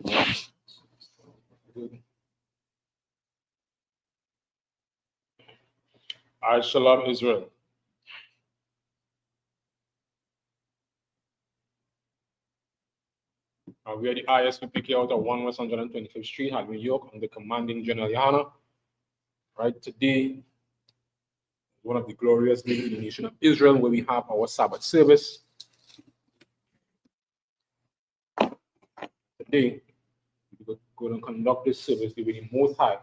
I Shalom Israel. We are the ISUPK out of 125th Street, New York, under commanding General Yana. Right, today, one of the glorious days in the nation of Israel, where we have our Sabbath service. Today, we're going to conduct this service the way the Most High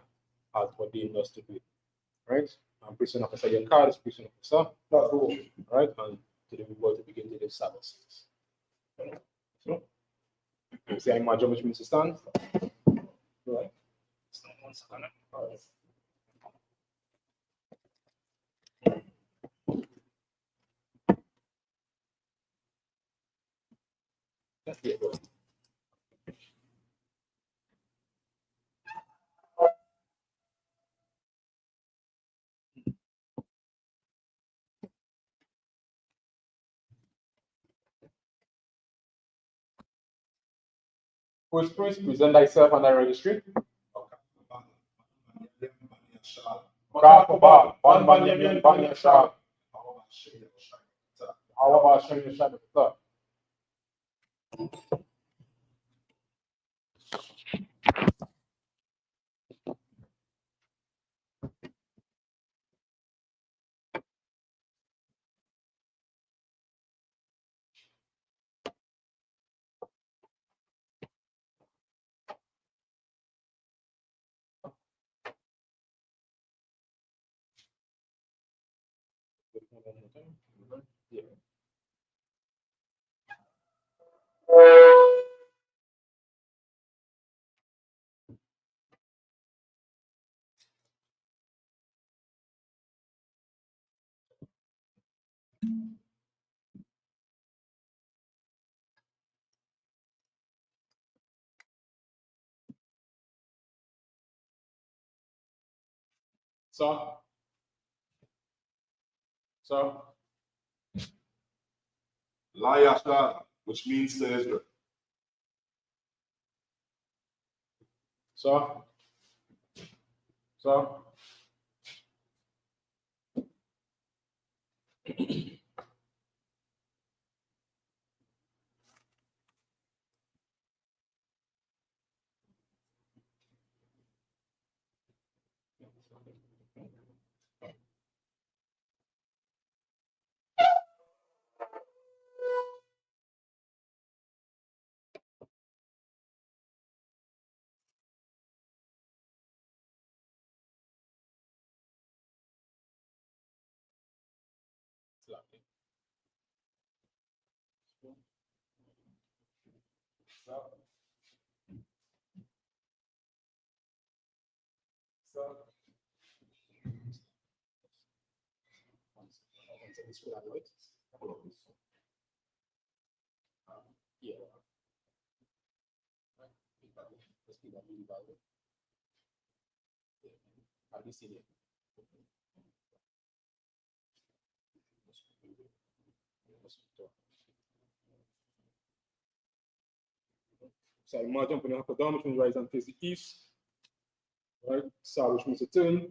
has ordained us to do. Right? I'm Prison Officer Yankar, is Prison Officer. Right? And today we're going to begin today's Sabbath service. So, you see, I imagine which means to stand. Right? Stand 1 second. All right. That's it, bro. First, present thyself on the registry. Yeah. So, Layasha, which means to Israel. So, yeah. So imagine putting up a down, which means rise and face the east. Right? South, which means to turn.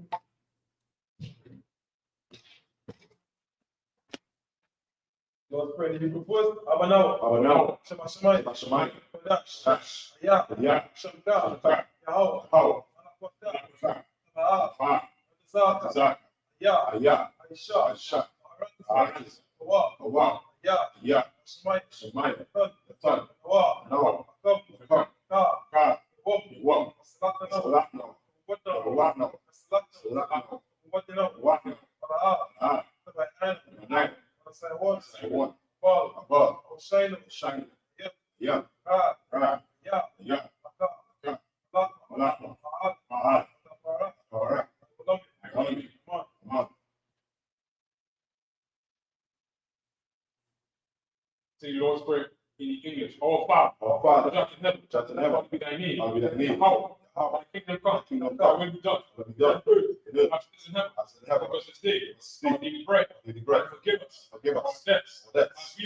Lord, pray that you propose. Abanao. Shemashemai. Shemashemai. Dash. Yeah. Shamka. How. Zak. Yeah. Aisha. Awa. Yeah. Shemai. Tan. Nawa. Ka. Wam. Salakno. Watno. Salakno. Watno. Nine. One. Above. Shine. Yeah. Yeah. Malakno. Mahal. Alright. Economy. Come on. Say the Lord's Prayer in English. Our Father, Judge in heaven. be thy name. I'll be thy name. How? Thy kingdom come. Thy will be done. Will be done. As it is in heaven. As in heaven. Because this day, our daily bread. Daily bread. Forgive us. Forgive us. Our debts. Our debts. As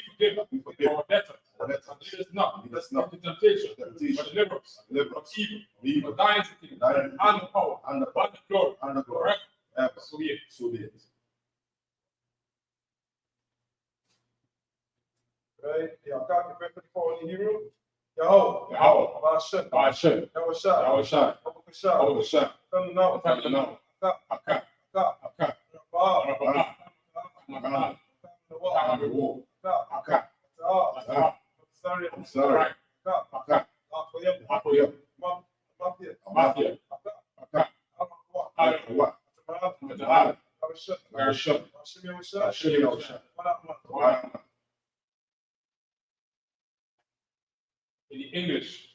we forgive our debtors. And Lead us not Lead us not into temptation, temptation, but deliver us deliver from us evil. evil. For thine is the kingdom, Thine is the and the power, and the and the glory, and the glory, forever. ever. So be it. So be it. Right? Yeah, God, you better for in Hebrew. Yahweh. Yahweh. Bashem. Bashem. Yahushua. Yahushua. Yahushua. Yahushua. Tanna. Tanna. Aka. Aka. Aka. Aka. Rabba. Rabba. Aka. Tanna. Aka. Aka. Aka. Sorry. I'm sorry. Aka. Aka. Akoyem. Akoyem. Mafia. Mafia. Aka. Aka. Akwa. Akwa. Tamara. Tamara. Yahushua. Yahushua. Hashem Yahushua. Hashem Yahushua. Wala. In the English,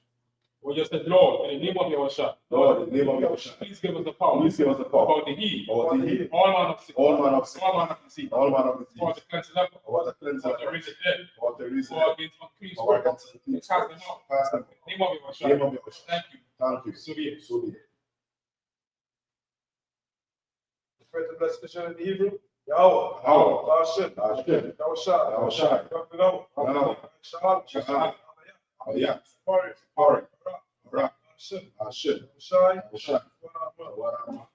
we just said, Lord, in the name of Yahushua, Lord, in the name of Yahushua, please give us the power. please give us the power. About the heat, About the heat, all manner of sickness, all manner of sickness, all manner of disease, all manner of for disease, the cleanse leper, for the cleanse for the raise the dead, for the reason, for against unclean for spirits, against to cast them out. cast them In the name of out. Name of Yahushua. Yahushua. Thank you. Thank you. So be it. So be it. Pray to bless Christian in Hebrew. Yahweh. Yahweh. Bashem. Bashem. Yahushua. Yahushua. Tanna. Tanna. Shahal. Shahal. Aliyah. Sorry. Sorry. Ra. Hashem. Hashem. Yahushua. Yahushua. Wala.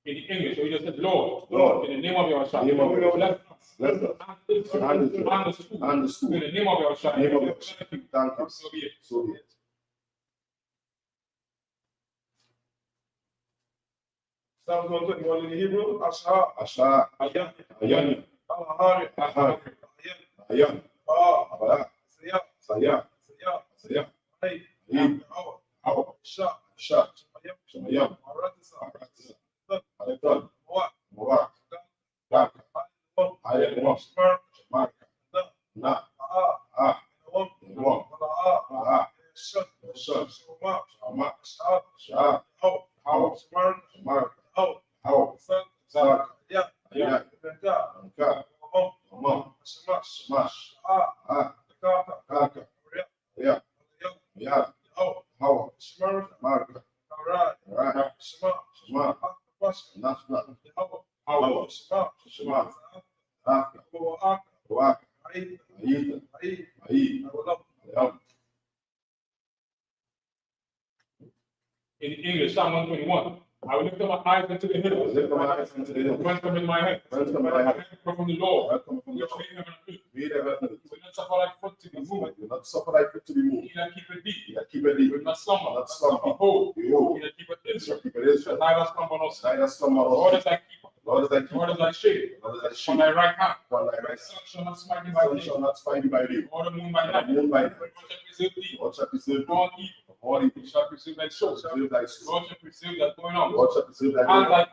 In the English, we just said, Lord, Lord, in the name of Yahushua, name of Yahushua, bless us, bless us, and the school, and the school, in the name of Yahushua, name of Yahushua. thank you. Thank you. So be it. So be it. Psalms 121 in Hebrew. Asha. Asha. Ayan. Ayan. Alahari. Ahad. Ayan. Ayan. Ba. Abara. Saya. Saya. Saya. Saya. Ay. Yib. Yahweh. Aw. Sha. Sha. Shamayam. Shamayam. Aratisa. Aratisa. Tan. Aleton. Moa. Moa. Gan. Dak. Ayon. Ayon. Shmar. Mark. Na. Na. Aa. Ah. Nawam. Nawam. Wala aa. Ah. Shan. Shan. Shama. Shama. Sha. Sha. Yahweh. How. Shmar. Mark. Yahweh. How. San. Sak. Ya. Ya. Nka. Anka. Mom. Mama. Shamash. Smash. Ah. Ah. Kaka. Kaka. Ria. Ya. Yahweh. Ya. Yahweh. How. Shmar. Mark. Alright. Right. Shema. Shema. Pasha. Nasma. Yahweh. How. Shema. Shema. Aka. Aka. Waka. Aid. Aida. Aid. Aid. Awalab. Yum. In English, Psalm 121, I will lift up my eyes into the hills. Lift up my eyes unto the hills. Whence cometh my help? Whence cometh my help? Come from the Lord, Welcome from the which Lord. made heaven and earth. Be the heaven. He will not suffer thy foot to be moved. Do not suffer thy foot to be moved. He that keepeth thee, He that keepeth thee will not slumber. not slumber. Behold, Behold, he that keepeth he Israel, that keepeth shall Israel. neither slumber nor sleep. Neither slumber The nor Lord is sleep. thy keeper. Lord is thy The Lord keeper. is thy shade. Lord is thy On shield. thy right hand, Upon thy the right sun hand. shall not smite thee by Sun day, shall not smite thee by day. or the moon by And night. the moon by The night. Lord shall preserve thee Lord shall preserve from thee all evil. from all evil. He shall preserve thy soul. Preserve thy The soul. Lord shall preserve thy going out, Lord shall preserve thy and thy way.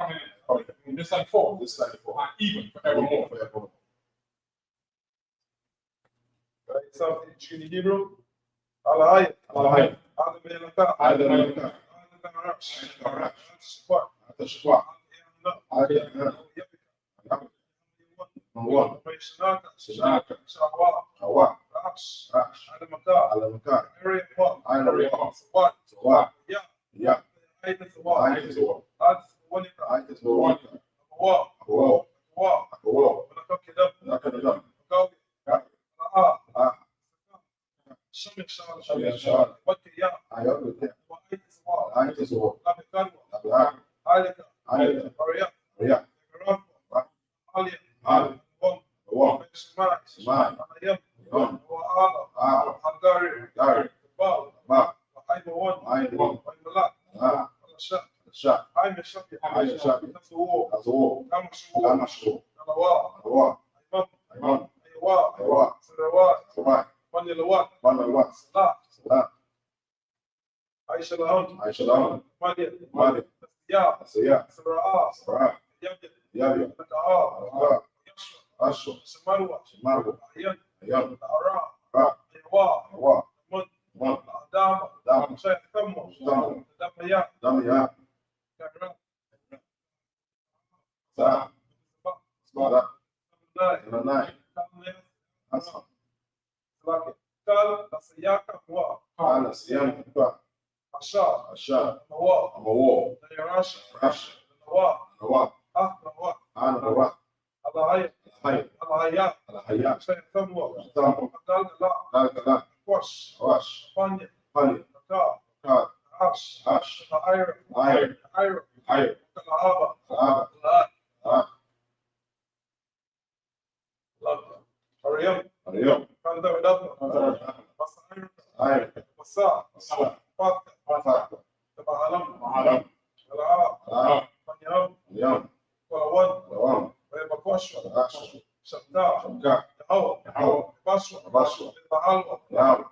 coming in this and forth, This time for and even forevermore. forevermore. Right. Psalm in Hebrew. Alahai. Alahai. Adam Elaka. Adam Elaka. Adam Arash. Arash. Shepard. Atashwa. Adam Adam. Yabika. Number one. Shanaka. Shanaka. Shawa. Hawa. Rash. Rash. Adamaka. Alamaka. Area Pop. Area Pop. What? Sawa. Yeah. Ya. Aidan Sawa. Aidan Sawa. Ad Wanika. Aidan Sawa. Wa. Wa. Wa. Wa. Nakakidam. Nakadam. Gawi. Ya. Ah. Ah. Shamik Shal. Shamik Shal. Wakiya. Ayat. Wa Aidan Sawa. Aidan Sawa. Abikarwa. Abraham. Alika. Alika. Maria. Maria. Rafa. Alia. Ali. Wam. Wa. Shemai. Shemai. Ayam. Yom. Wa Ala. Ah. Hagari. Gary. Bal. Ba. Aiba One. Aiba. Malak. Ah. Sha. Sha. I'm a Shafi. Aidan Shafi. Nasuo. Azo. Kamashu. Kamashu. Alawa. Hawa. Imam. Imam. Ayawa. Hawa. Sarawat. Sawa. Manilawat. One. Salah. Salah. Aisha Laham. Aisha Laham. Malia. Mali. Ya. Asiya. Saraa. Sarah. Yabya. Yabi. Naka'a. Alaka. Yashra. Asho. Samarwa. Margo. Ayan. Ayam. Ara. Ra. Ayawa. Hawa. Man. Man. Adama. Dam. Shaykh Kammo. Dam. Damaya. Damiya. Kagran. Sa. Smara. Nai. Nanai. Kamaya. Asa. Salaki. Kal. Nasiyaka. Wa. Kala. Siyam. Kwa. Asha. Asha. Nawa. Amawo. Nayarasha. Rash. Nawa. Hawa. Ah. Nawa. Ana. Hawa. Alahai. الحي الحياة الحياة سيتموت تموت أقل لا لا وش وش فاني فني مكا كار عش عش عير عير عير عير العابة عاب لا عاب لا اليوم اليوم كان ده ولادنا بس عير عير مساء مساء فاتح فاتح تبع علم علم العاب عاب فنيام اليوم ولوان دوام ويبقوش عش شمتاع شمكاء يهو يهو باشو باشو يتعالوا يهو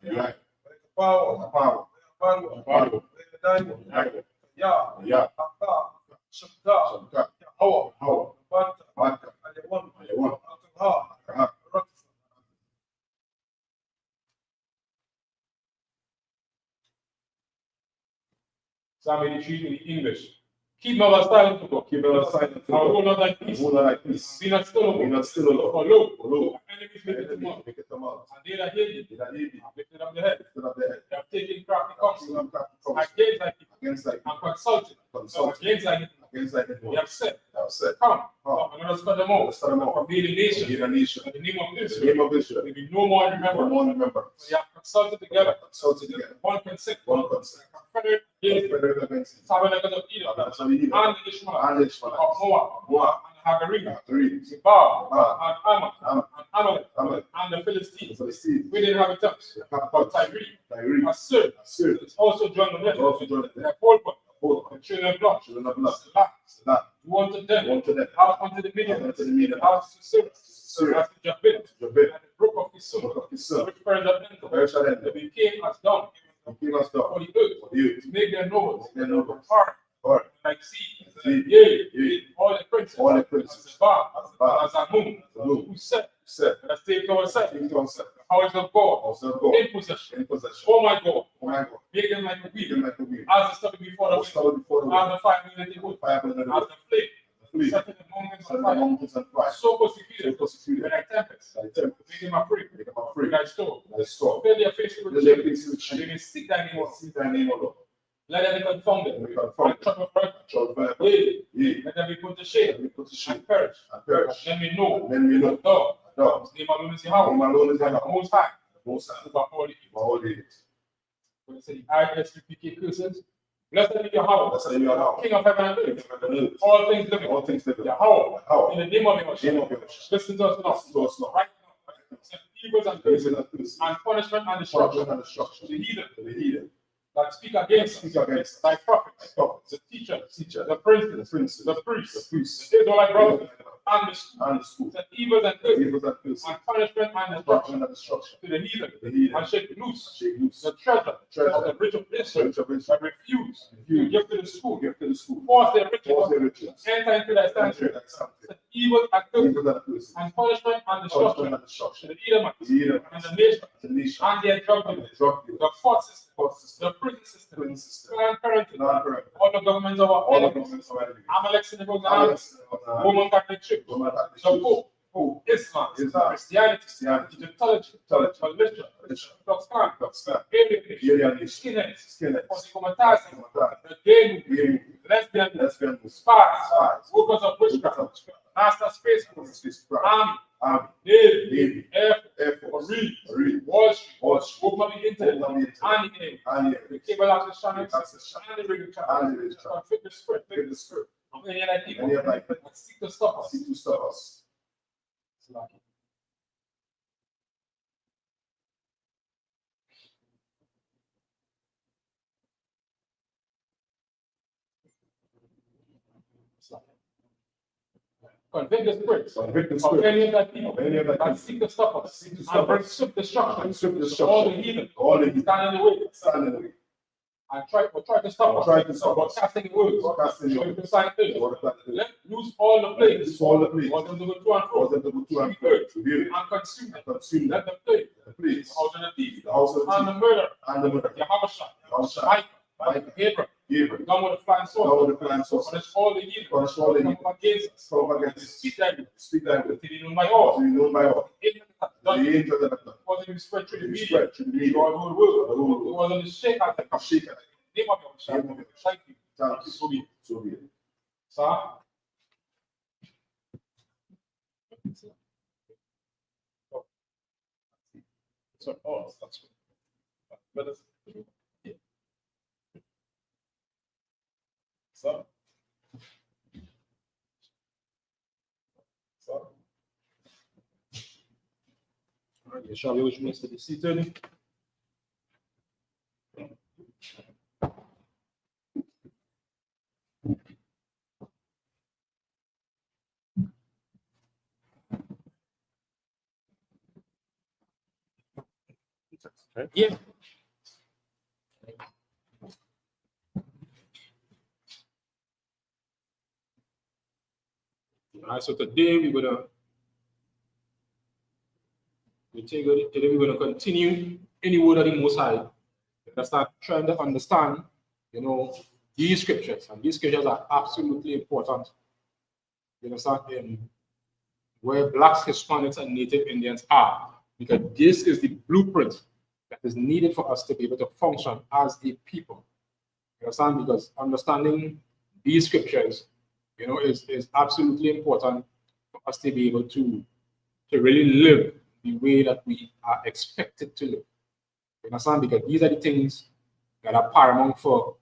يهو ويتفاوض يهو ويتفاوض ويدايم يا يا أعطاء شمتاع شمكاء يهو يهو بات مكة اليوم اليوم أعطاها ها رقص Psalm 83 in English. Keep never silent to God. keep it silent I will not like peace. Hold on like peace. Be not still, O Be God. not still, O Lord. For lo, For lo, my enemies make it to mock. make it come out. And they that hate thee Did I leave you? have lifted up the head. Lift up the head. They have taken crafty counsel Come come against thy people against thy and consulted consult against thy people. against thy They people. have said, Thou said, come, come, and let us cut them off. let's cut them off. From being a nation, Be the nation. in the name of In the Israel, name of Israel. will be no more No remembered. more remembrance. They have consulted together, Consulted together. one consent, One consent. confederate against Confederate against the him. tabernacle of Edom, That's how we did it. and the Ishmael, And the of Ishmaelites. Moab, Moab. and Hagarim, Three. Zebah, Moab. and Ammon, Ammon. and Amalek, Amalek. and the The Philistines, Philistines. with the inhabitants of Tyre, Tyree. Assur, Assyria. also joined the rest, Also joined the their whole body, Hold the children of God, children of blood. Salah, Salah. you wanted them, One to them. out unto the Midian, Unto the Midian. out to Syria, Syria. out to Jabin, Jabin. and the brook of Kisuth, Book of Kisuth. which burned up into Where shall end? they became as dung He came us down. for the earth, For you. to make their nobles Their nobles. hard, Or like seas, Sea. yea, Yea. all the princes, all the princes. as Zebah, Zebah. as Amun, Amun. who said, Said. let us take to ourselves King Joseph. the house of God Also go. in possession. In possession. Oh my God, Oh my God. make them like a Be wheel, them like a wheel. as the stuff before the Was wind, covered before the as wind. the fire in the wood, Fire burning as the wood. the flame, The fleet. set in the mountains Set of the fire, mountains on fire. so So persecuted, persecuted. when I tempest, Thy tempest. make them afraid, Make them with afraid. thy store, Thy store. fill their faces with Fill their shame, faces with and they shame. may seek thy name, See thy name, O Lord. let them be confounded, Let them be and confounded. trouble forever, Shall forever. yea, Yea. let them be put to Let shame, me put to shame. and perish, And perish. then we know, Then we know. thou, Thou. his name alone is Yahweh, Whom alone is the Yahweh. Most High, Most High. over all the evil. All the days. When it says ISUPK curses, blessed be Yahweh, Blessed be Yahweh. King of heaven and earth, Heaven and earth. all things living, All things living. Yahweh, Yahweh. in the name of Name Yahweh, of Yahweh. listen to us now, Listen to us now. right now, send evils and Praise curses, and curses. and punishment and Destruction destruction and to destruction. the heathen To the heathen. that speak against Speak us, against thy prophets, prophets. the teachers, Teacher. the princes, The princes. the priests, The priests. the Israelite brothers, and the school, And the school. send evils and curses, Evils and curses. and punishment and destruction Destruction and destruction. to the heathen, The heathen. and shake loose Shake loose. the treasure Treasure. of the rich of Israel Church of that Israel. refuse to give to the school, Give to the school. force their riches, Force their riches. enter into thy Enter sanctuary, that sanctuary. send evils and curses, Evils and curses. and punishment and destruction Destruction and to destruction. the Edomites, The heathen. and the nation, The nation. and their drug And the dealers, drug the dealers. court system, Court system. the prison system, Prison system. Planned Parenthood, Non-correct. all the governments of our All the enemies, governments of our enemies. Amalek synagogues and Alex, armies, Roman Catholic Church, Roman Catholic the Church. Pope, Islam, Islam, Christianity, Christianity, Egyptology, Egyptology, militia, militia, Klux Klan, Klux Klan, alien nation, alien nation, skinheads, skinheads, Posikomatasi, Komatasi, the gay movement, gay movement, lesbian, lesbian, spies, workers of witchcraft, Workers master space force, Spacecraft, army, Army, Navy, Navy, Air Air Force, Force, Marine, Marine, Wall Street, Wall Street, Public Internet, Public Internet, and the air, and the cable access channels, access channels, and the radio and channels, the radio channels. fit the script, Fit the script. of any other people, Any of my people. that seek to stop us. Seek to stop us. Convict the spirits Convict the of spirit any of that people of any of that that people seek to stop us, seek to and stop bring us. swift destruction And swift to destruction. all the heathen, All the heathen. stand in the way, Stand in the way. and try to stop us, Try to stop by us. casting words, Casting showing words. consign things. What the planet is. Let loose all the plagues, Loose all the plagues. cause them to go to and Cause fro, them to go to and fro. To view it. and consume them. Consume them. Let the plague, The plagues. the house of the thief, The house of the and the thief. murder, And the murder. Yahushua, Yahushua, Micah, Abraham, Gabriel. come with a flying Come sword, with the flying sword. punish all the evil, Punish all the come evil. against us, Come against us. speak thy will, Speak thy will. to be known by To all, be known by all. the The angels that have done. cause it to spread through the To be media, spread to the to media. our whole world, The whole world. it was on the shake at the A shaker. name of Yahushua. Name of Yahushua. Thank you. Thank you. So be it. So be it. Sir? So. All right, shall we which means to be seated? Yeah. All right, so today we're gonna continue in the word of the Most High. We're gonna start trying to understand, these scriptures, and these scriptures are absolutely important. You understand where Blacks, Hispanics, and Native Indians are, because this is the blueprint that is needed for us to be able to function as a people. You understand? Because understanding these scriptures, is absolutely important for us to be able to really live the way that we are expected to live. You understand? Because these are the things that are paramount for,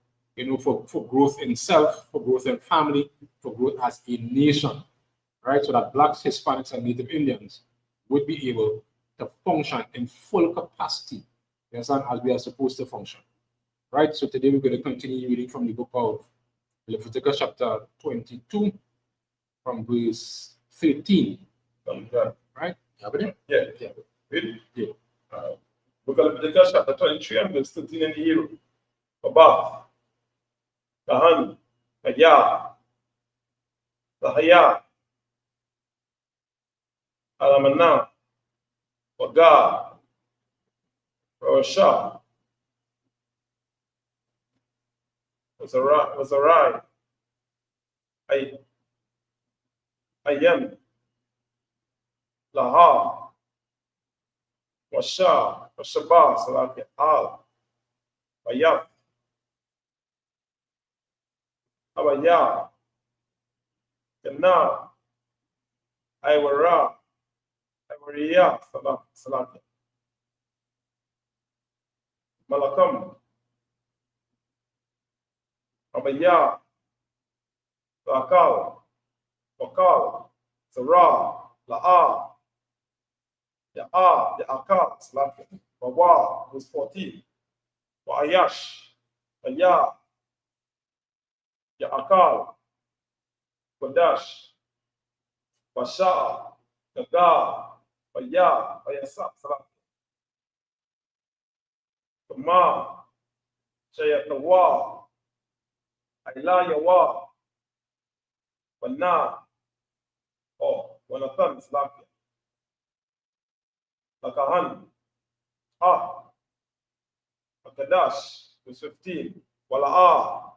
for growth in self, for growth in family, for growth as a nation, right? So that Blacks, Hispanics, and Native Indians would be able to function in full capacity, you understand, as we are supposed to function, right? So today we're going to continue reading from the book of Leviticus chapter 22 from verse 13. Right? Yeah. Read. Yeah. Book of Leviticus chapter 23 and verse 13 in the Hebrew. Above. Tahan. Haya. Tahaya. Alamana. Waga. Rosha. Wazarai. Ayan. Laha. Washa. Washabah. Salaki. Al. Bayat. Abaya. Kana. Iwara. Iwariya. Salaki. Malakam. Abaya. Lakal. Wakal. Zara. La'a. Ya'a. Ya'akal. Salaki. Wawa. Verse 14. Wa'ayash. Aya. Ya'akal. Wadash. Washa. Gaga. Waya. Wayasa. Salaki. Kama. Shayatawa. Ailayawa. Wana. Oh, Wanatan. Salaki. Lakahan. Akadash, verse 15. Wala'a.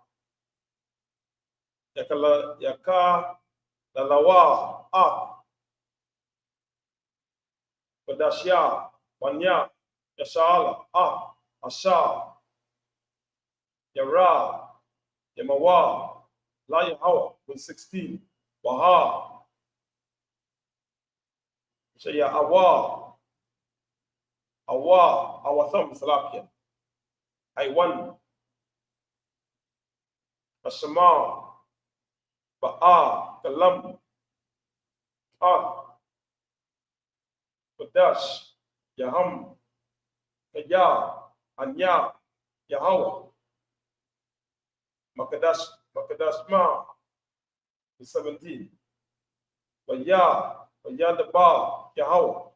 Yaka lalawa. Kadashya. Wanya. Yashala. Asha. Yara. Yamawa. La Yahawa, verse 16. Waha. Shaya Awa. Awatham Salakia. Aiwan. Ashama. Ba'a. Kalam. Kodash. Yaham. Kaya. Anya. Yahawa. Makadash Ma. 17. Waya Daba. Yahawa.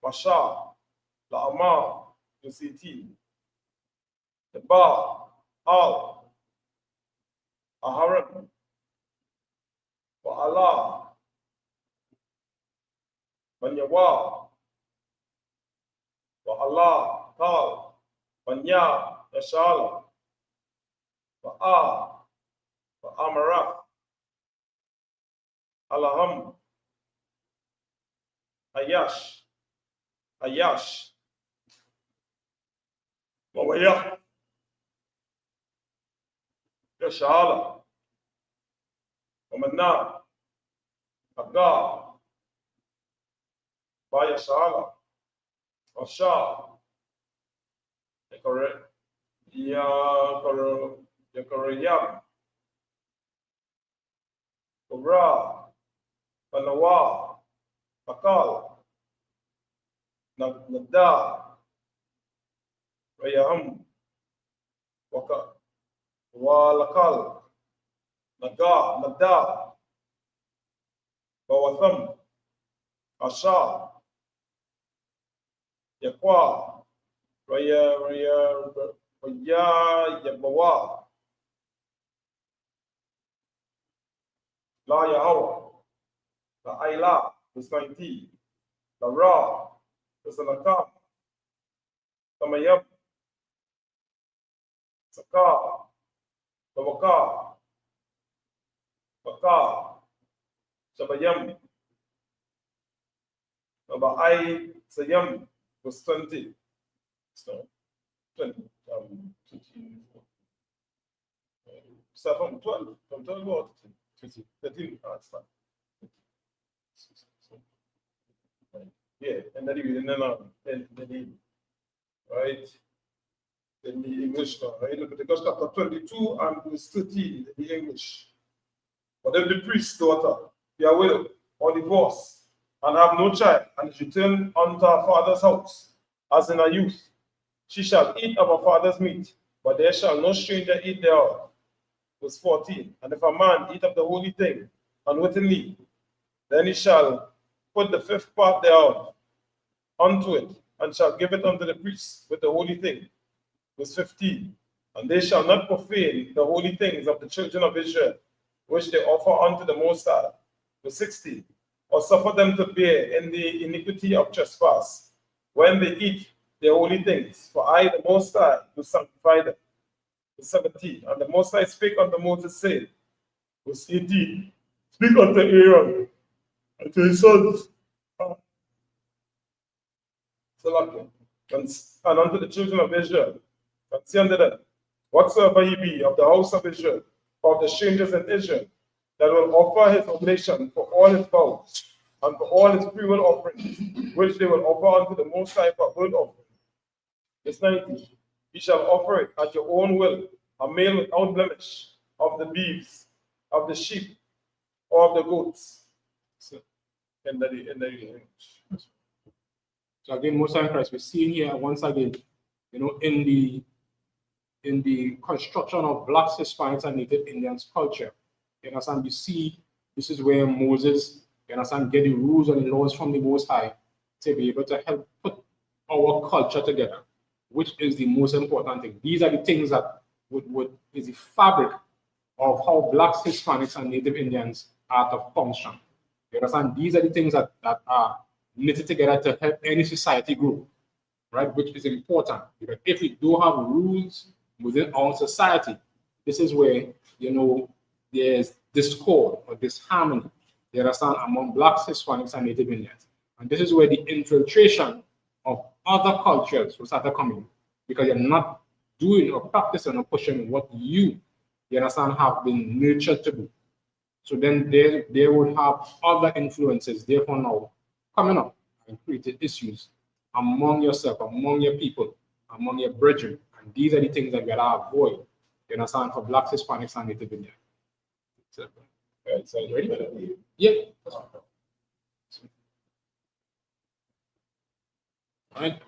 Masha. La'ama. 18. Daba. Aharon. Wa'ala. Manyawa. Wa'ala. Tal. Manya. Yashala. Wa'amara. Alaham. Ayash. Wawaya. Yashala. Wamana. Aga. Bayashala. Asha. Yakoream, Obra, Panawa, Pakal, Nagda, Rayaham, Waka, Walakal, Nada, Bawatham, Asha, Yakwa, Raya, Yabawa, La Yahawa, La Aila, verse 19, La Ra, verse Nakam, Tamayam, Saka, Tawaka, Baka, Shabayam, Nabai, Sayam, verse 20. So, 20, 7, 12, from 12 or 13, that's fine. Yeah, and then right? Then the English now, right? Leviticus chapter 22 and verse 13, the English. But if the priest's daughter be a widow or divorced and have no child, and is returned unto her father's house, as in a youth, she shall eat of her father's meat, but there shall no stranger eat thereof. Verse 14. And if a man eat of the holy thing unwittingly, then he shall put the fifth part thereof unto it, and shall give it unto the priest with the holy thing. Verse 15. And they shall not profane the holy things of the children of Israel, which they offer unto the Most High. Verse 16. Or suffer them to bear in the iniquity of trespass, when they eat their holy things. For I, the Most High, do sanctify them. Verse 17. And the Most High spake unto Moses, saying, verse 18. Speak unto Aaron and to his sons, and unto the children of Israel, and say unto them, whatsoever he be of the house of Israel, or of the strangers in Israel, that will offer his oblation for all his vows, and for all his freewill offerings, which they will offer unto the Most High for burnt offering. Verse 19. Ye shall offer it at your own will, a male without blemish, of the beeves, of the sheep, or of the goats. So, in the English. So again, Most High Christ, we're seeing here once again, in the construction of Blacks, Hispanics, and Native Indians culture. You understand? You see, this is where Moses, you understand, get the rules and the laws from the Most High to be able to help put our culture together, which is the most important thing. These are the things that is the fabric of how Blacks, Hispanics, and Native Indians are to function. You understand? These are the things that are knitted together to help any society grow, right? Which is important, because if we don't have rules within our society, this is where, there's discord or disharmony, you understand, among Blacks, Hispanics, and Native Indians. And this is where the infiltration of other cultures will start coming, because you're not doing or practicing or pushing what you understand, have been nurtured to do. So then they would have other influences, therefore now, coming up and creating issues among yourself, among your people, among your brethren. And these are the things that we gotta avoid, you understand, for Blacks, Hispanics, and Native Indians. So, right, so you ready? Yeah. All right.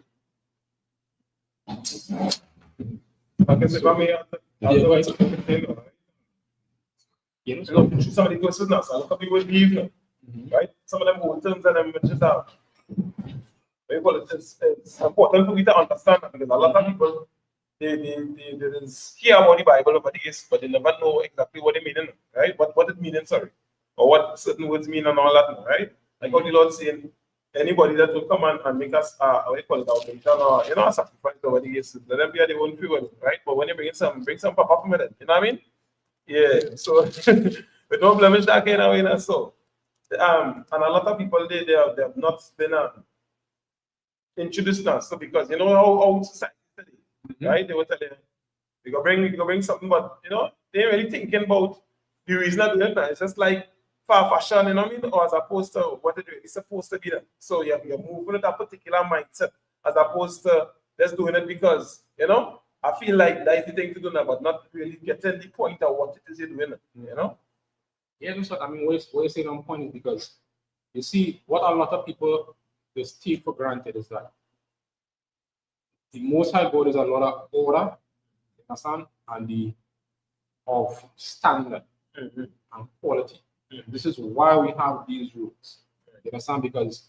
Somebody goes to us, I look at people with leave, right? Some of them old terms and them just have. It's important for you to understand that, because a lot of people they hear about the Bible over the years, but they never know exactly what it means, right? What it means, sorry, or what certain words mean and all that, right? Like what the Lord saying, anybody that will come and make us what do you call it, a sacrifice over the years, let them be at their own free will, right? But when you bring some papa from it, you know what I mean? Yeah, so we don't blemish that kind of way, so and a lot of people they have not been introduced now. So because how society today, right? They were telling you go bring something, but they ain't really thinking about the reason of doing that. It's just like for fashion, you know what I mean? Or as opposed to what it's supposed to be done. So you're moving with that particular mindset as opposed to just doing it because You know, I feel like that's the thing to do now, but not really getting the point of what it is you're doing. You know. Yeah, that's what I mean. What you're saying on point is because you see what a lot of people just take for granted is that the Most High God is a lot of order, you understand, and the of standard and quality. This is why we have these rules. You understand? Because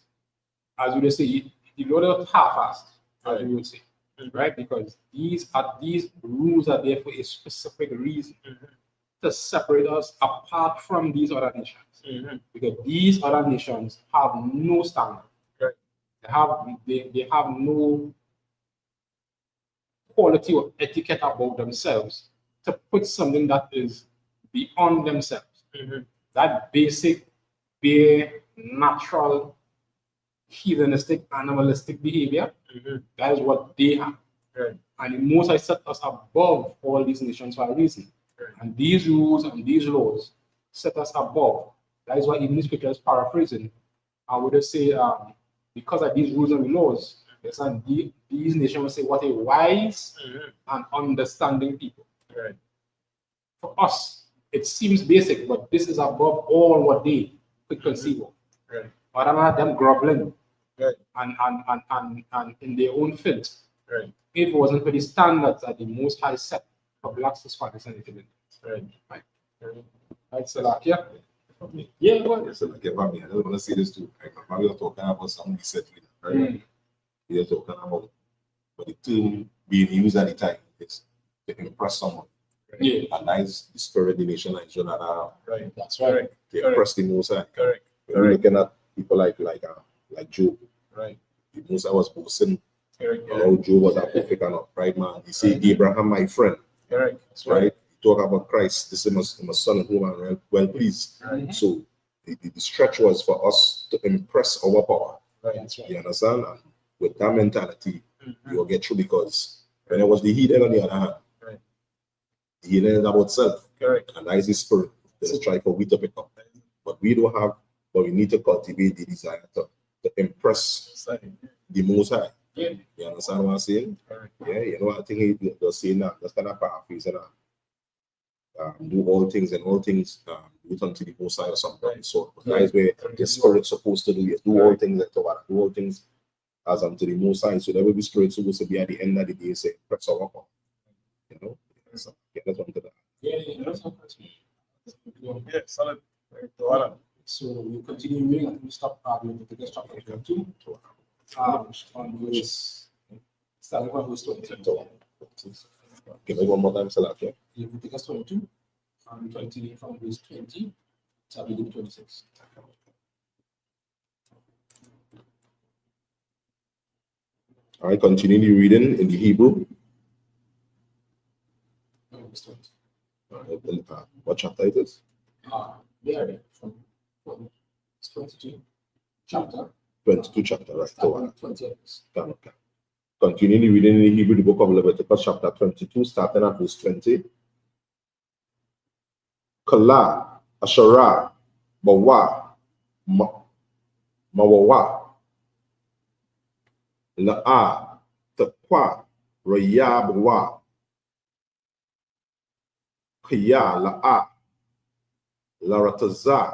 as you would say, the Lord is half-assed, as we would say, right? Because these rules are there for a specific reason to separate us apart from these other nations. Because these other nations have no standard. They have no quality or etiquette about themselves to put something that is beyond themselves. That basic, bare, natural, heathenistic, animalistic behavior, that is what they have. And the Most High set us above all these nations for a reason. And these rules and these laws set us above. That is why even the scripture is paraphrasing. I would just say, because of these rules and laws, these nations will say, what a wise and understanding people. For us, it seems basic, but this is above all what they could conceive of. Other than them groveling and in their own filth. If it wasn't for the standards that the Most High set for blacks, Hispanics, and Italians. Right, Salakia? Yeah, well, it's like if I mean, I don't want to say this too. Like, my mother was talking about somebody settling, right? We are talking about, but the term being used at the time is to impress someone. And that is the spirit of the nation like Jonah. That's right. To impress the Most High. We're looking at people like Job. Right. The Most High was boasting how Job was a perfect and upright man. He said, Abraham, my friend. Right? He talk about Christ. This is my son whom I'm well pleased. So the stretch was for us to impress our power. That's right. You understand? And with that mentality, you'll get through because when it was the heathen on the other hand, the heathen is about self. And that is the spirit that is trying for we to pick up. But we don't have, but we need to cultivate the desire to impress the Most High. You understand what I'm saying? Yeah, you know, I think he was saying that, that's kind of paraphrasing that. Do all things and all things do it unto the Most High or something. So that is where the spirit's supposed to do it. Do all things do all things as unto the Most High. So that will be spirit supposed to be at the end of the day, say, press our up. You know? So, yeah, that's one to that. Yeah, solid. So we continue reading and we stop with Leviticus chapter 22. On verse, starting from verse 22. Give me one more time, Salakia. Leviticus 22, and continuing from verse 20 to 26. All right, continue the reading in the Hebrew. Verse 20. What chapter it is? There, from 22 chapter. 22 chapter, right? So, 20. okay. Continue the reading in the Hebrew, the book of Leviticus, chapter 22, starting at verse 20. Kala, Asherah, Bawa, Mawawa, La'a, Taqwa, Raya, Bawa, Kaya, La'a, Larataza,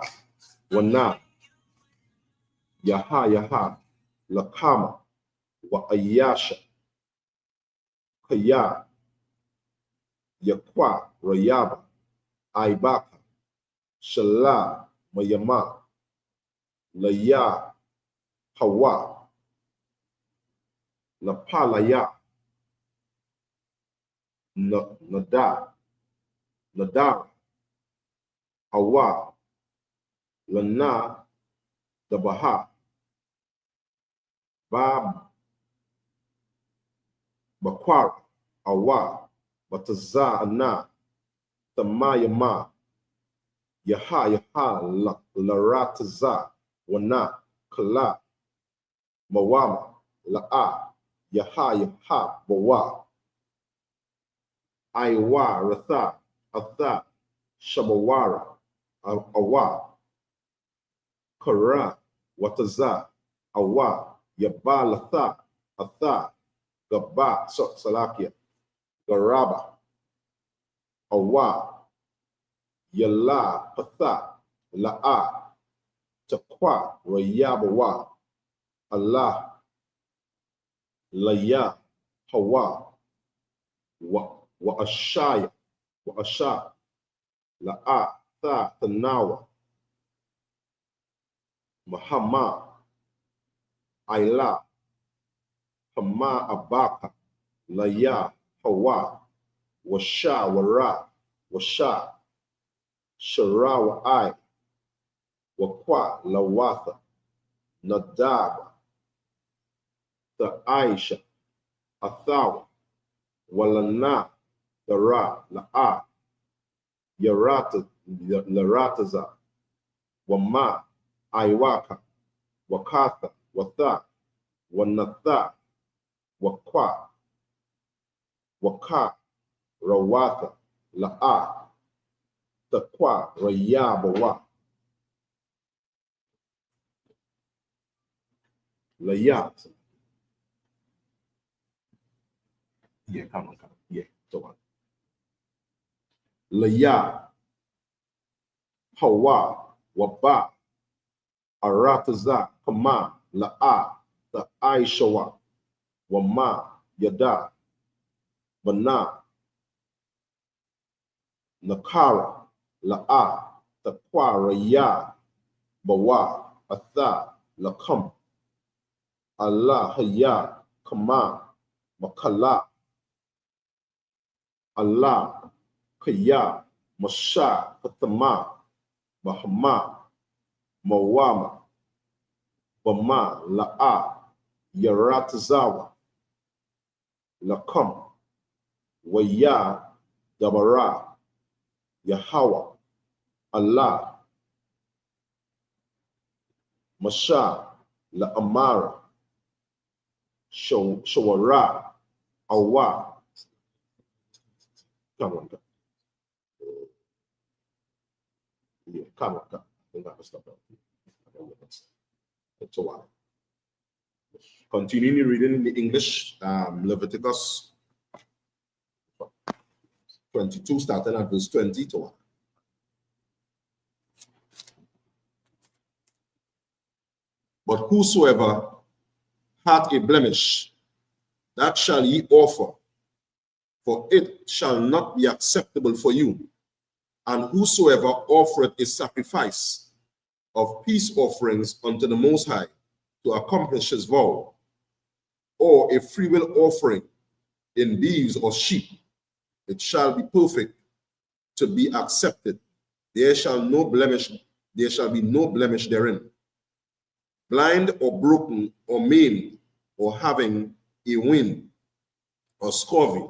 Wana, Yaha, Lakama, wa Ayasha, Kaya, Yakwa, Rayaba, Aibaka, Shala, Mayama, Laya, Hawa, Lapalaya, Nadar, Hawa, Lana, Dabaha, Bab, Bakwara, Awa, Bataza, Ana, Tamayama, Yaha, Larataza, Wana, Kala, Mawama, La'a, Yaha, Bawa, Aiwa, Ratha, Atha, Shabawara, Awa, Kara, Wataza, Awa, Yabalatha, Atha, Gaba, Salakia, Garaba, Awa, Yala, Patha, La'a, Taqwa, Rayabawa, Allah, Laya, Hawa, wa Ashaya, wa Asha, La'a, Tha, Tanawa, Muhammad, Ayla, Hama, Abaka, Laya, Hawa, Washa, Wara, Washa, Shara, wa I, Wakwa, Lawatha, Nadab, the Aisha, Athawa, Walana, Dara, La'a, Yarata, Larataza, Wama, Iwaka, Wakatha, Watha, Wanatha, Wakwa, Waka, Rawatha, La'a, Taqwa, Rayabawa, Layat. Yeah, come on. Yeah, come on. Laya, Hawa, Waba, Arataza, Kama, La'a, the Aishawa, Wama, Yada, Bana, Nakara, La'a, Taqwa, Raya, Bawa, Atha, Lakam, Allah, Haya, Kama, Makala, Allah, Kaya, Masha, Katama, Mahama, Mawama, Bama, La'a, Yaratazawa, Lakam, Waya, Dabara, Yahweh, Allah, Masha, La Amara, Shawara, Awa. Come on, yeah, come on, I think I can stop that. It's a while. Continuing reading in the English, Leviticus 22, starting at verse 20 to 1. But whosoever hath a blemish, that shall ye offer, for it shall not be acceptable for you. And whosoever offereth a sacrifice of peace offerings unto the Most High to accomplish his vow, or a freewill offering in beeves or sheep, it shall be perfect to be accepted. There shall be no blemish therein. Blind or broken or maimed or having a wind or scurvy,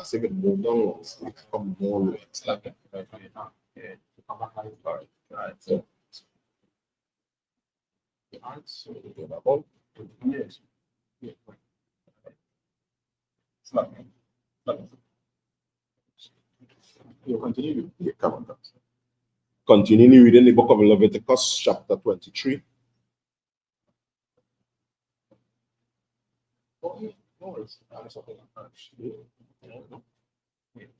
as if it moved down, it's become more low. It's like that. Right. Yeah. Come back like All right. so. All right. So Go back on. yes. Yeah. Right. It's like you continue. Yeah, come on. Continuing reading the book of Leviticus, chapter 23. Oh, yeah. No worries. That's okay. Yeah. All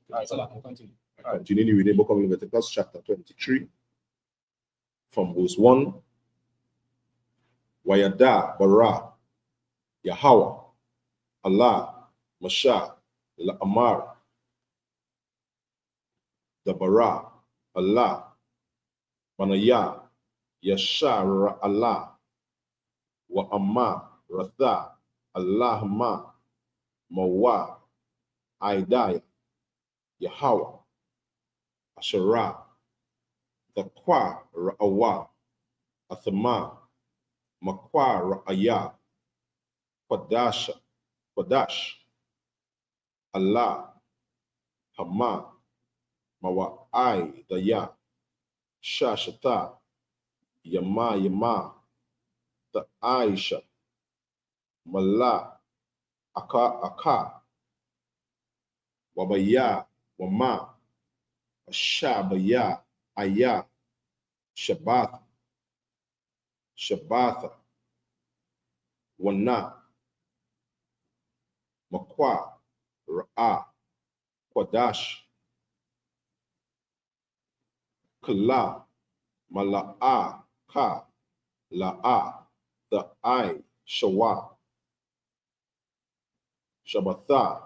right. So that will continue. Continuing reading the book of Leviticus, chapter 23, from verse 1. Wayada bara Yahweh Allah Masha La Amar the bara Allah Manaya Yashar Allah wa Amma Ratha Allah Ma Mawa Aidaya Yahweh Ashara the Kwa Ra'awa Athama Makwa Ra'aya Qadash Allah Hama Mawa'ai Daya Shashata Yama the Aisha Mala Aka Wabaya Wama Shabaya Aya Shabbatha Wana Makwa Ra'a Qadash Kala Mala'a Ka La'a the I Shawa Shabbatha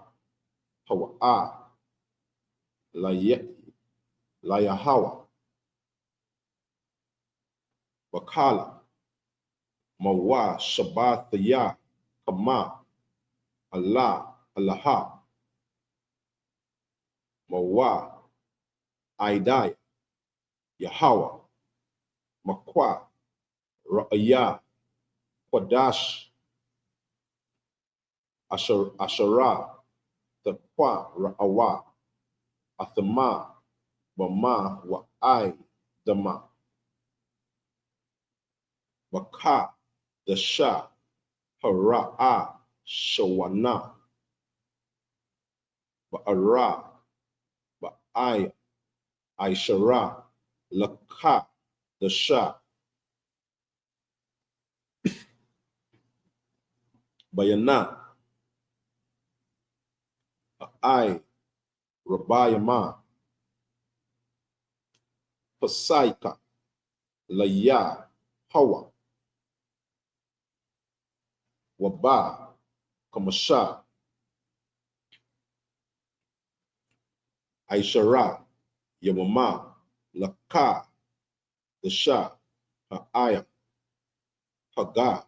Hawa'a Layahawa Bakala Mawa Shabbatha Kama Allah Allaha Mawa Aidai Yahweh Makwa Ra'aya Qadash Ashara Taqwa Ra'awa Athama Bama wa I Dama Baka Dasha Hara'a Shawana Ba'ara Ba'ai Aishara Laka Dasha Bayana I Rabayama Pasaika Laya Hawa Waba Kamasha Aishara Yamama Laka Dasha Ha'aya Haga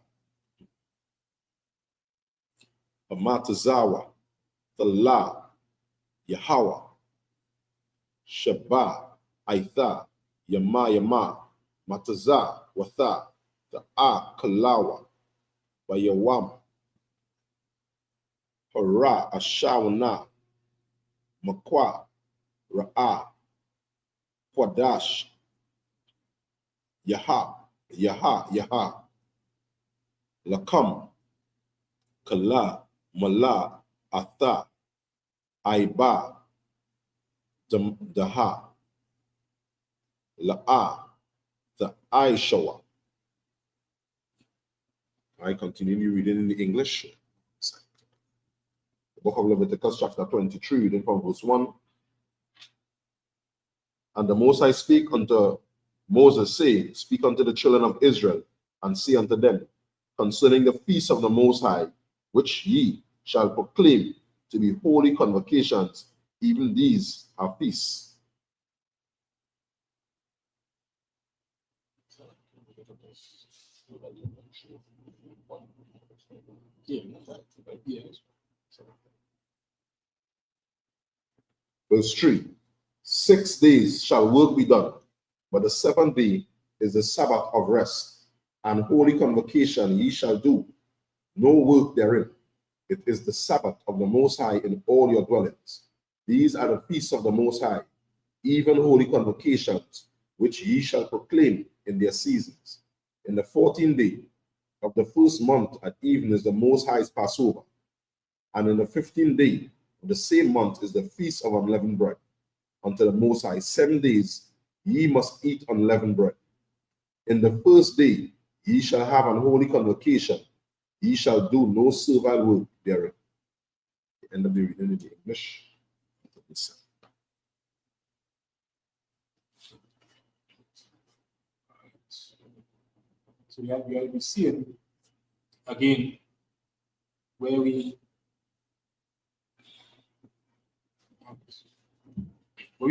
Amatazawa Thala Yahweh Shabbat Aitha Yama Mataza Watha Ta'a Kalawa Bayawam Hara Ashawana Makwa Ra'a Qadash Yaha Lakam Kala Mala Atha Aiba Daha La'a the Aishawa. I continue reading in the English. The book of Leviticus, chapter 23, reading from verse 1. And the Most High speak unto Moses, saying, Speak unto the children of Israel, and say unto them, concerning the feast of the Most High, which ye shall proclaim to be holy convocations, even these are feasts. Verse 3. 6 days shall work be done, but the seventh day is the Sabbath of rest, and holy convocation ye shall do, no work therein. It is the Sabbath of the Most High in all your dwellings. These are the feasts of the Most High, even holy convocations, which ye shall proclaim in their seasons. In the 14th day of the first month at even is the Most High's Passover, and in the 15th day of the same month is the feast of unleavened bread. Unto the Most High 7 days ye must eat unleavened bread. In the first day ye shall have an holy convocation. Ye shall do no servile work therein. End of the reading in the English. So we are seeing again where we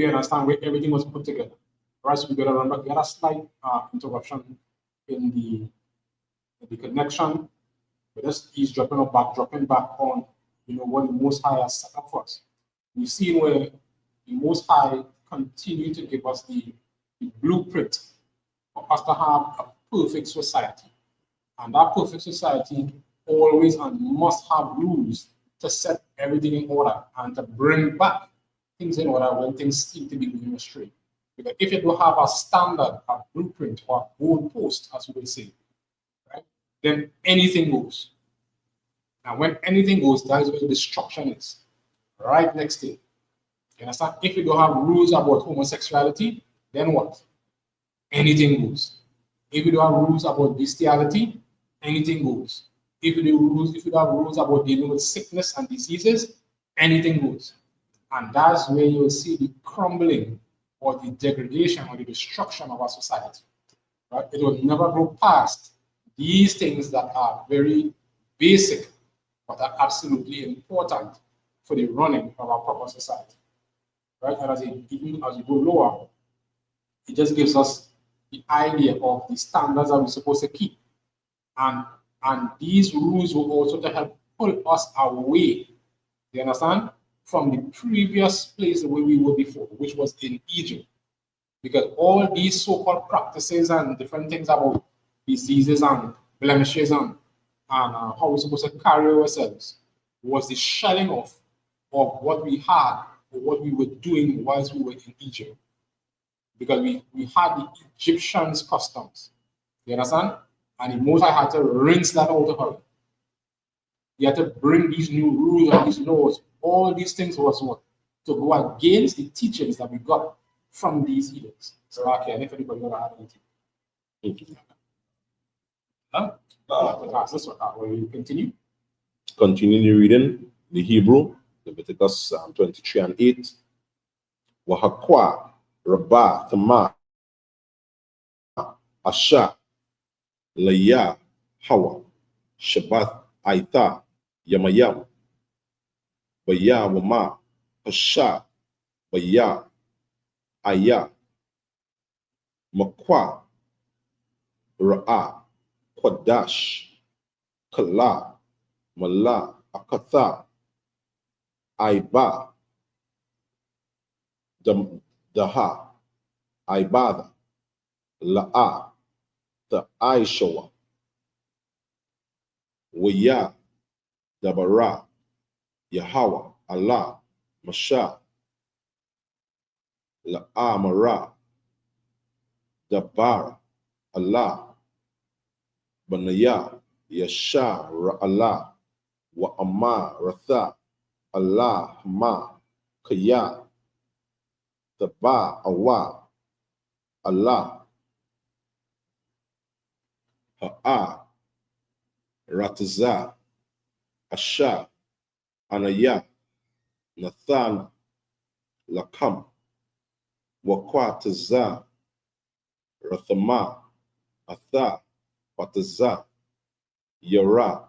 understand where everything was put together. Right, so we got to remember we had a slight interruption in the connection. But just dropping back on, what the Most High has set up for us. We've seen where the Most High continue to give us the blueprint for us to have a perfect society. And that perfect society always and must have rules to set everything in order and to bring back things in order when things seem to be going astray. Because if you don't have a standard, a blueprint, or a goalpost, as we would say, right, then anything goes. And when anything goes, that is where destruction is. Right next to it. You understand? If you don't have rules about homosexuality, then what? Anything goes. If you don't have rules about bestiality, anything goes. If you don't have rules about dealing with sickness and diseases, anything goes. And that's where you will see the crumbling or the degradation or the destruction of our society. Right? It will never go past these things that are very basic, but are absolutely important for the running of our proper society. Right? And as you go lower, it just gives us the idea of the standards that we're supposed to keep. And these rules will also to help pull us away, you understand, from the previous place where we were before, which was in Egypt. Because all these so-called practices and different things about diseases and blemishes and how we're supposed to carry ourselves was the shelling off of what we had or what we were doing whilst we were in Egypt. Because we had the Egyptians' customs. You understand? And the Most High had to rinse that out of us. He had to bring these new rules and these laws. All these things was what? To go against the teachings that we got from these edicts. So, okay, and if anybody want to add anything. This one, will you continue? Continue reading the Hebrew, Leviticus 23 and 8. Wahakwa, Rabbah, Tama, Asha, Laya, Hawa, Shabbat, Aita, Yamayam, Baya, Wama, Asha, Baya, Aya, Makwa, Ra'a, Kwadash, Kala, Mala, Akatha, Aiba, Daha, Aibada, La'a, the Aishawa, Waya, Dabara, Yahweh, Allah, Masha, La'amara, Dabara, Allah, Banaya, Yasha, Allah, Wa Amma, Ratha, Allah, Ma, Kaya, Taba, Awa, Allah, Ha'a, Rataza, Asha, Anaya, Nathana, Lakam, Wakwataza, Rathama, Atha, Wataza, Yara,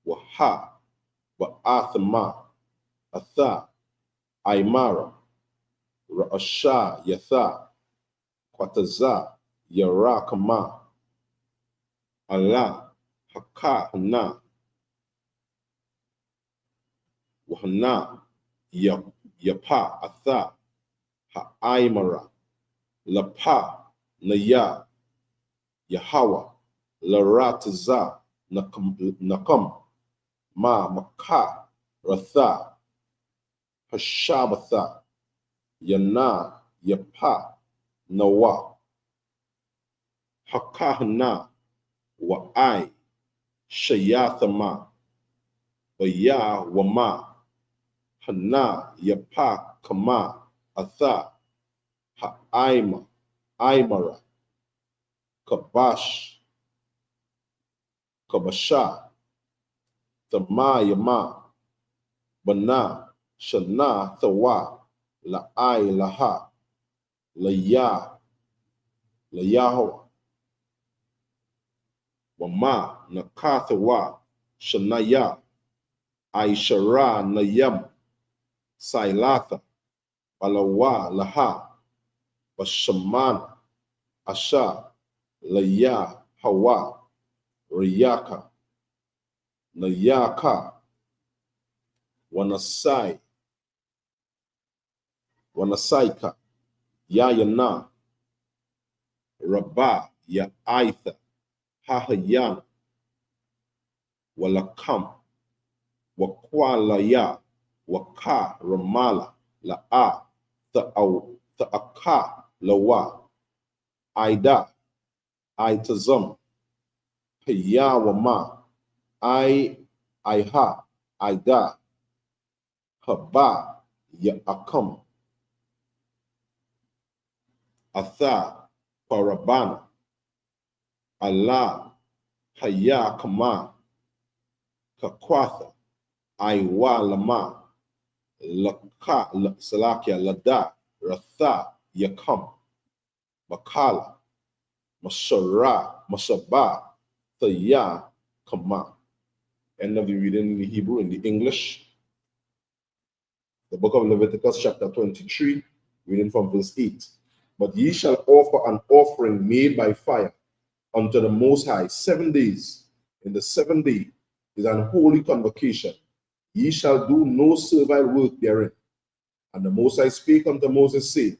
Waha, Ba'athama, Atha, Aymara, Ra'asha, Yatha, Kwataza, Yara Kama, Allah, Haka, Hana, Wahana, Yapa, Atha, Ha'aymara, Lapa, Naya, Yahawa, Larataza, Nakam, Ma, Maka, Ratha, Hashabatha, Yana, Yapa, Nawa, Hakahna, Wa'ai, Shayathama, Baya, Wama, Hana, Yapa, Kama, Atha, Ha'aima, Aimara, Kabash, Kabasha, Thama, Yama, Bana, Shana, Thawa, La'ai, Laha, Laya, Layahawa, Wama, Nakathawa, Shanaya, Aishara, Nayam, Sailatha, Balawa, Laha, Bashaman, Asha, Laya, Hawa, Riyaka, Nayaka, Wanasai, Wanasaika, Yayana, Rabba, Ya'aitha, Hahayana, Walakam, Wakwalaya, Waka, Ramala, La'a, Tha'aka, Lawa, Aida, Aitazam, Hayawama, Aiha, Aida, Haba, Ya'akam, Atha, Parabana, Allah, Hayakama, Kakwatha, Aiwa Lama, Laka, Salakia, Lada, Ratha, Yakam, Makala, Masara, Masaba, Thaya, Kama. End of the reading in the Hebrew. In the English, the book of Leviticus, chapter 23, reading from verse 8. But ye shall offer an offering made by fire unto the Most High 7 days. In the 7th day is an holy convocation. Ye shall do no servile work therein. And the Most High spake unto Moses, saying,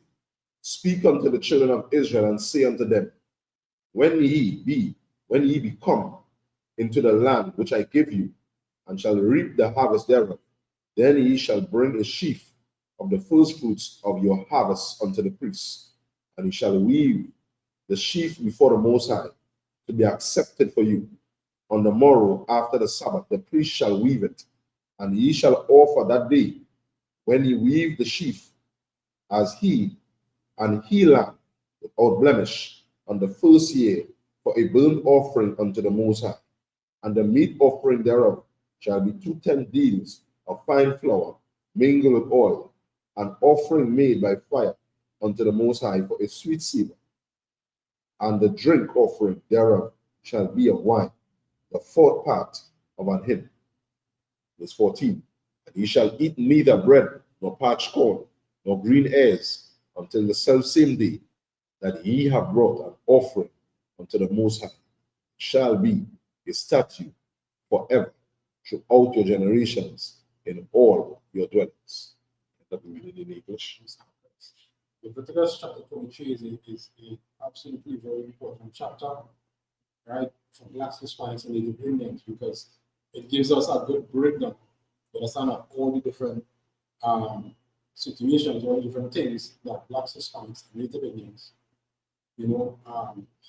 Speak unto the children of Israel, and say unto them, When ye be come into the land which I give you, and shall reap the harvest thereof, then ye shall bring a sheaf of the first fruits of your harvest unto the priests, and he shall weave the sheaf before the Most High, to be accepted for you. On the morrow after the Sabbath, the priest shall weave it, and ye shall offer that day, when ye weave the sheaf, as he and he lamb without blemish, on the first year, for a burnt offering unto the Most High. And the meat offering thereof shall be 2 tenth deals of fine flour mingled with oil, an offering made by fire unto the Most High for a sweet savor. And the drink offering thereof shall be of wine, the 4th part of an hin. Verse 14. And ye shall eat neither bread, nor parched corn, nor green herbs, until the selfsame day that ye have brought an offering unto the Most High. It shall be a statute forever throughout your generations in all your dwellings. That we read in English. Leviticus chapter 23 is a absolutely very important chapter, right, for Blacks, Hispanics, and Native Indians, because it gives us a good breakdown to understand of all the different situations, all the different things that Blacks, Hispanics, and Native Indians,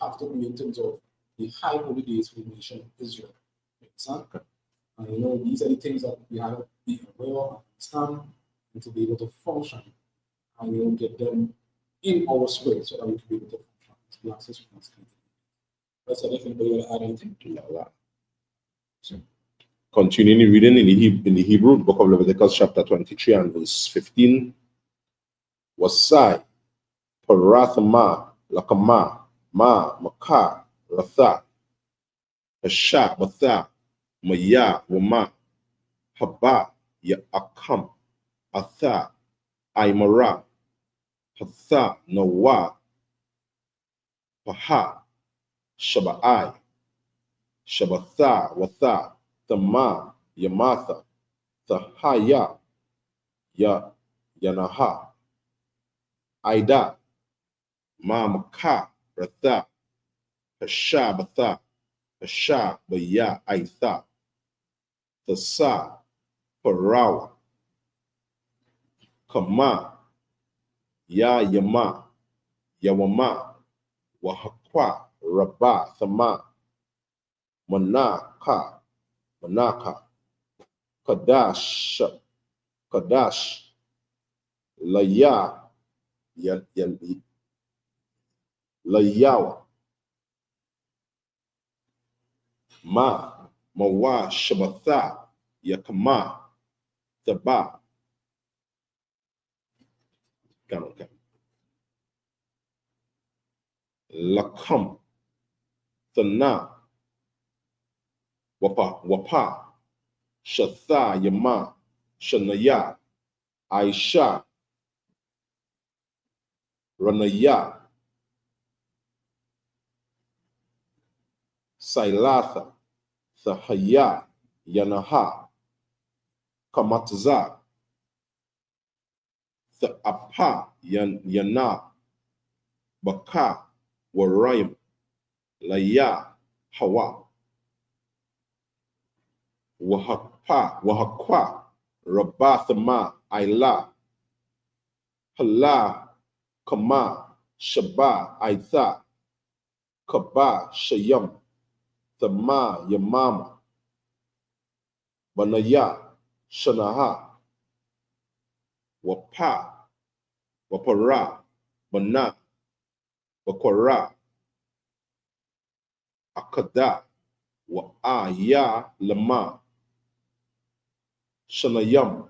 have to do in terms of the high holy days for the nation of Israel. Okay. And these are the things that we have to be aware of, understand, and to be able to function, and get them in our spirit so that we can be able to function as Blacks, Hispanics, and Native Indians. That's it. If anybody want to add anything to that. So, continuing reading in the Hebrew, the book of Leviticus, chapter 23 and verse 15. Wasai, Parathama, Lakama, Ma, Maka, Ratha, Hasha, Batha, Maya, Wama, Haba, Ya'akam, Atha, Aimara, Hatha, Nawa, Paha, Shaba'ai, Shabatha, Watha, Tama, Yamatha, Thahaya, Yanaha, Aida, Mamaka, Ratha, Hashabatha, Hasha, Baya, Aitha, Thasa, Parawa, kama, ya yama, yawama, wahakwa, rabba, thama, manaka, manaka, kadash, kadash, laya, layawa, mawa, shabatha, yakama, taba. Okay. Lakam, thana, wapa, shatha, yama, shanaya, aisha, ranaya, sailatha, thahaya, yanaha, kamatza, thapa, yana, baka, warayim, laya, hawa, wahakwa, rabathama, aila, hala, kama, shaba, aitha, kaba, shayam, thama, yamama, banaya, shanaha, wapara, bana, wakwara, akada, wa aya, lama, shanayam,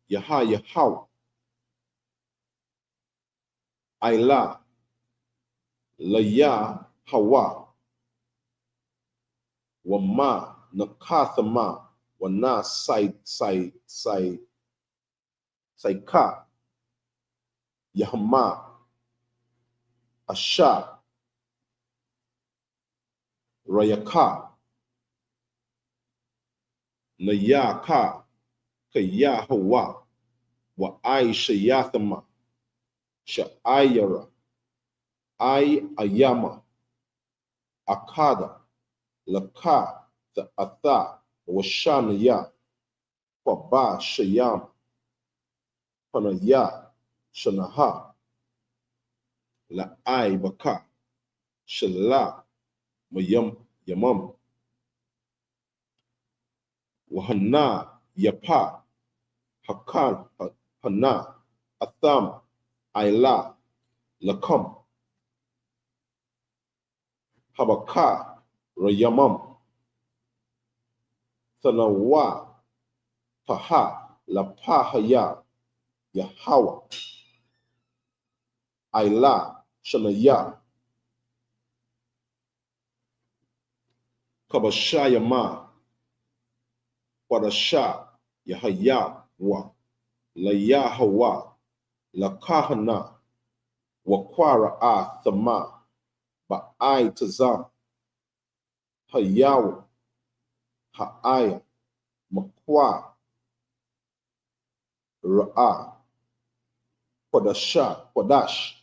yahawa, aila, laya, hawa, wama, nakathama, wana, saika, yahama, asha, rayaka, nayaka, kayahawa, wa aishayathama, sha'ayara, ayama, akada, laka, atha, washanaya, kwaba, shayam, panaya, shanaha, la baka, shala, yamam, wahana, yapa, hakan, hana, atham, aila, lakam, habaka, rayamam, thanawa, paha, lapahaya, yahawa, aila, shanaya, kabashayama, Padasha, Yahaya, wa, Layahawa, Lakahana, Wakwara Thama, Ba'ai Tazam, Hayawa, Ha'aya, Makwa, Ra'a, Padash,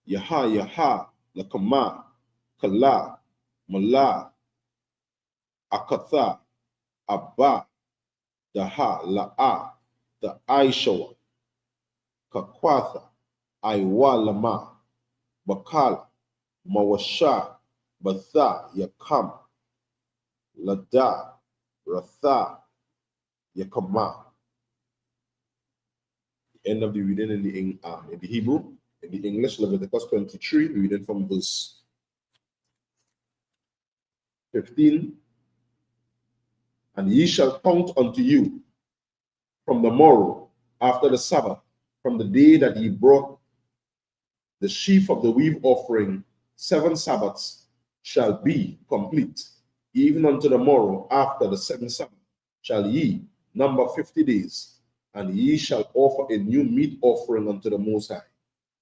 Yaha, Lakama, Kala, Mala, Akatha, Abba, Daha, La'a, the Aishawa, Kakwatha, Aiwa Lama, Bakala, Mawasha, Batha, Yakam, Lada, Ratha, Yakama. End of the reading in the Hebrew. In the English, Leviticus 23, reading from verse 15. And ye shall count unto you from the morrow after the Sabbath, from the day that ye brought the sheaf of the wheat offering, 7 Sabbaths shall be complete. Even unto the morrow after the 7th Sabbath shall ye number 50 days, and ye shall offer a new meat offering unto the Most High.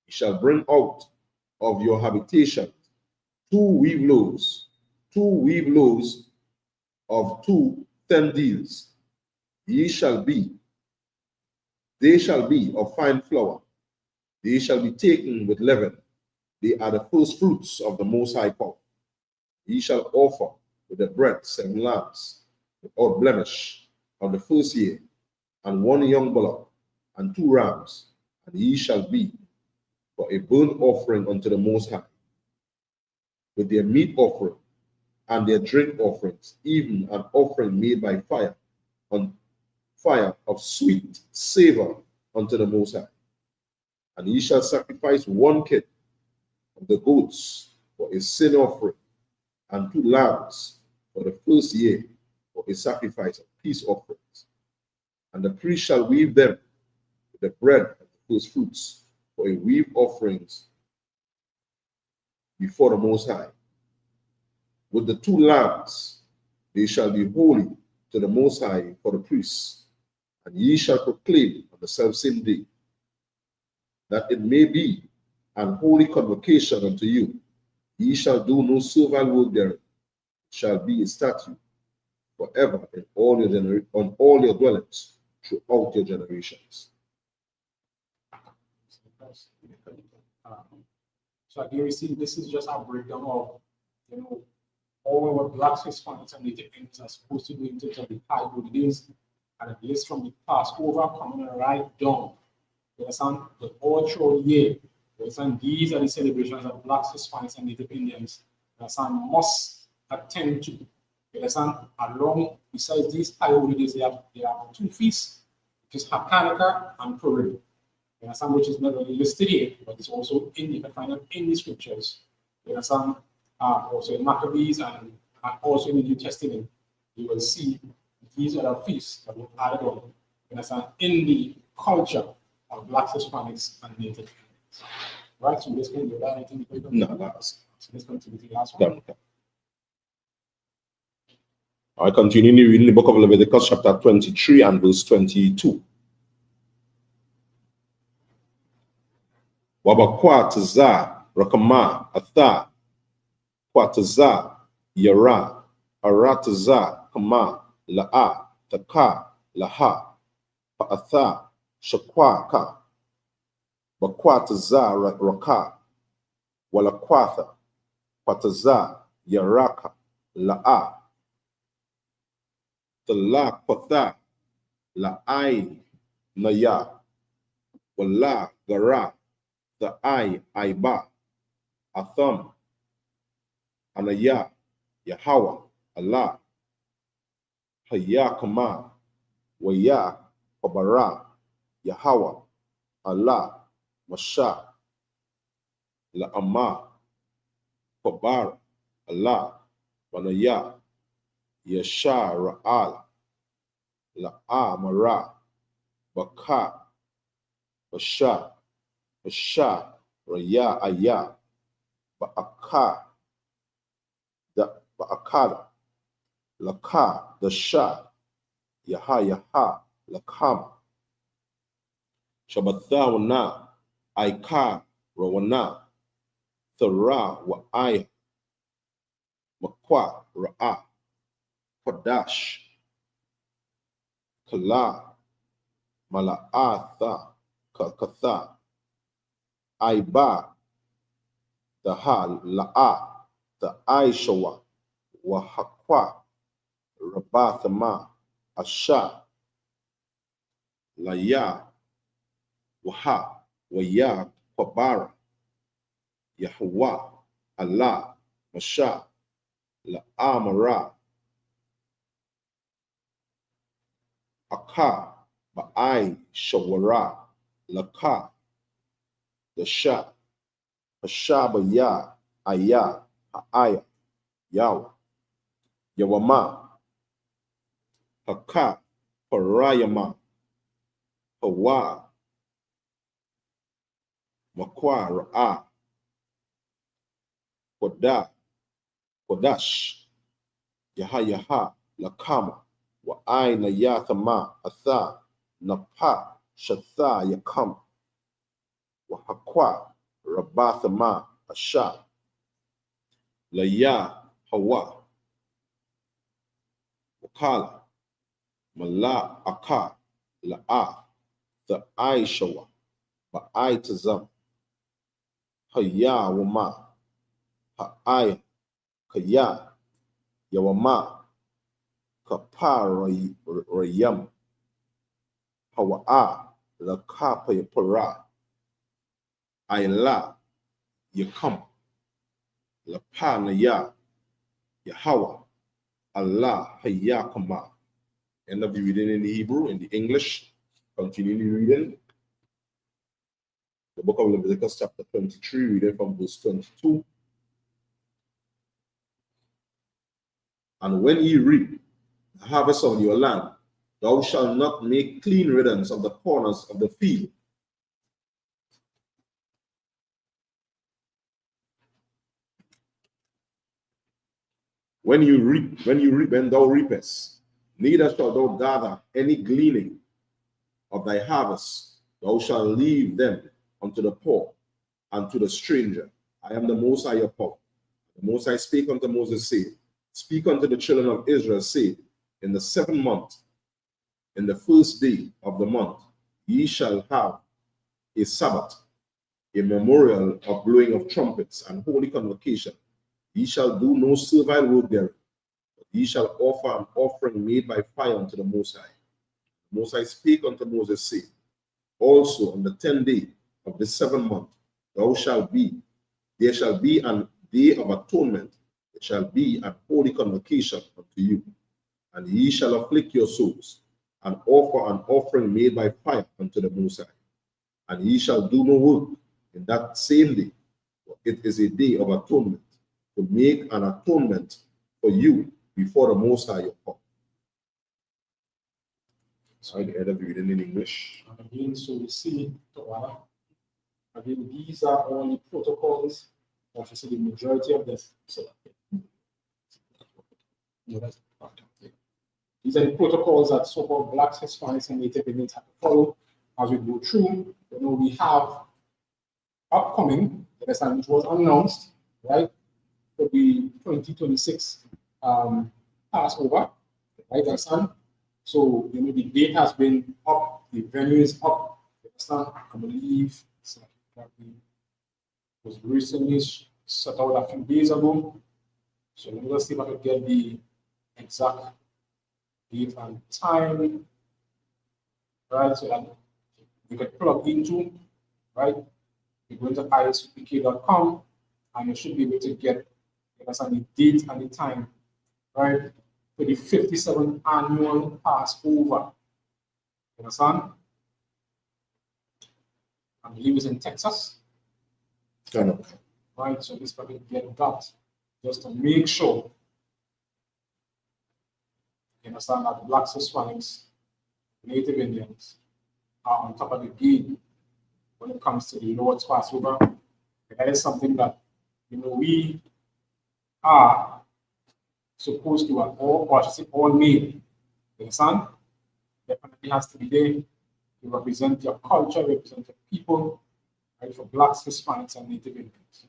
Ye shall bring out of your habitation 2 weave loaves of 2 10 deals. They shall be of fine flour. They shall be taken with leaven. They are the first fruits of the Most High power. Ye shall offer with the bread 7 lambs without blemish, of the first year, and 1 young bullock, and 2 rams, and ye shall be for a burnt offering unto the Most High, with their meat offering and their drink offerings, even an offering made by fire, on fire of sweet savor unto the Most High. And ye shall sacrifice 1 kid of the goats for a sin offering, and 2 lambs for the first year for a sacrifice of peace offerings. And the priest shall weave them with the bread of the first fruits for a weave offerings before the Most High. With the 2 lambs, they shall be holy to the Most High for the priests. And ye shall proclaim on the selfsame day, that it may be an holy convocation unto you. Ye shall do no servile work therein. It shall be a statute forever in all your on all your dwellings throughout your generations. So again, we see this is just a breakdown of, all our Black Hispanics and Native Indians are supposed to do in terms of the high holidays, and a list from the Passover coming right down. You understand? The whole through the year. You understand? These are the celebrations that Blacks, Hispanics, and Native Indians, you understand, must attend to. You understand? Along, besides these high holidays, they have 2 feasts, which is Hanukkah and Purim. You understand? Which is not only listed here, but it's also you can find it in the scriptures. You understand? Also in Maccabees and also in the New Testament, you will see these are the feasts that were added on, you understand, in the culture of Blacks, Hispanics, and Native Americans. Right, so let's go to that. Anything you No, that's so let's go to the last one. I continue reading the book of Leviticus, chapter 23 and verse 22. Wabakwataza, Rakama, Atha, Kwataza, Yara, Arataza, Kama, La'a, Taka, Laha, Pa'atha, Shakwaka, Bakwataza, Raka, Walakwatha, Kwataza, Yaraka, La'a, Tala Kwatha, La'ai, Naya, Wala, Gara, the Aiba, Atham, Anaya, Yahweh, Allah, Hayakama, Waya, Kabara, Yahweh, Allah, Masha, La'ama, Kabar, Allah, Wanaya, Yasha, Ra'al, La'amara, Baka, Basha, Basha, Raya, Aya, Ba'aka, Ba'akada, Laka, the Shah, Yaha, Lakam, Shabbatha, Aika, Rawana, Thara, Wa'ai, Makwa, Ra'a, Kodash, Kala, Mala'atha, Kakatha, Aiba, the Ha, La'a, the Aishawa, Wahakwa, Rabathama, Asha, Laya, Waha, Waya, Kwabara, Yahwa, Allah, Masha, La'amara, Aka, Ba'ai, Shawara, Laka, the Shah, Hashabaya, Aya, Ha'aya, Yawa, Yawama, Haka, Parayama, Hawa, Makwa, Ra'a, Kodash, Yaha, Lakama, Wa'aina Yathama, Atha, Napa, Shatha, Yakam, Wahakwa, Rabathama, Asha, Laya, Hawa, Wakala, Mala, Aka, La'a, the Aishawa, Ba'aitazam, Haya, Wama, Ha'aya, Kaya, Yawama, Kaparayam, Hawa'a, La Kapa Para, Ayla, Yakam, La Panaya, Yahweh, Allah, Hayakama. End of the reading in the Hebrew, in the English. Continuing reading. The book of Leviticus, chapter 23, reading from verse 22. And when ye reap the harvest of your land, thou shalt not make clean riddance of the corners of the field. When thou reapest, neither shalt thou gather any gleaning of thy harvest. Thou shalt leave them unto the poor and to the stranger. I am the Most High your power. The Most High spake unto Moses, saying, Speak unto the children of Israel, saying, In the 7th month, in the 1st day of the month, ye shall have a Sabbath, a memorial of blowing of trumpets and holy convocation. Ye shall do no servile work therein, but ye shall offer an offering made by fire unto the Most High. The Most High spake unto Moses, saying, Also on the 10th day of the 7th month, there shall be an day of atonement. It shall be an holy convocation unto you, and ye shall afflict your souls, and offer an offering made by fire unto the Most High. And ye shall do no work in that same day, for it is a day of atonement, to make an atonement for you before the Most High your God. So the end of the reading in English. And again, so we see, again, these are only protocols, or to say the majority of this. So, these are the protocols that so-called Blacks, Hispanics, and Native Indians have to follow as we go through. You know, we have upcoming, which was announced, right, for the 2026 Passover, right, understand? So, you know, the date has been up, the venue is up, understand? I believe it was recently set out a few days ago. So let me just see if I can get the exact date and time, right? So that you can plug into, right? You go into ISUPK.com and you should be able to get the date and the time, right? For the 57th annual Passover. You understand? I believe it's in Texas. Right, so this probably get that just to make sure you understand that the Blacks, Hispanics, Native Indians are on top of the game when it comes to the Lord's Passover. That is something that, you know, we are supposed to, or I should say, all made. You understand? Definitely has to be there to represent your culture, represent your people, right? For Blacks, Hispanics, and Native Indians.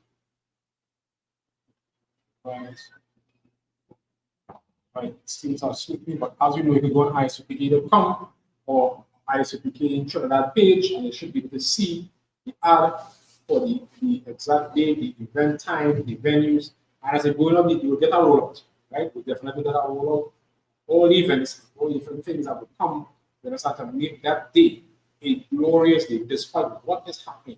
Right, things are slipping, but as you know, if you go on ISUPK.com or ISUPK in Trinidad page, and you should be able to see the ad for the exact day, the event time, the venues, and as it goes on, you will get a rollout, right? We'll definitely get a rollout. All the events, all the different things that will come, you understand, to make that day a glorious day, despite what is happening,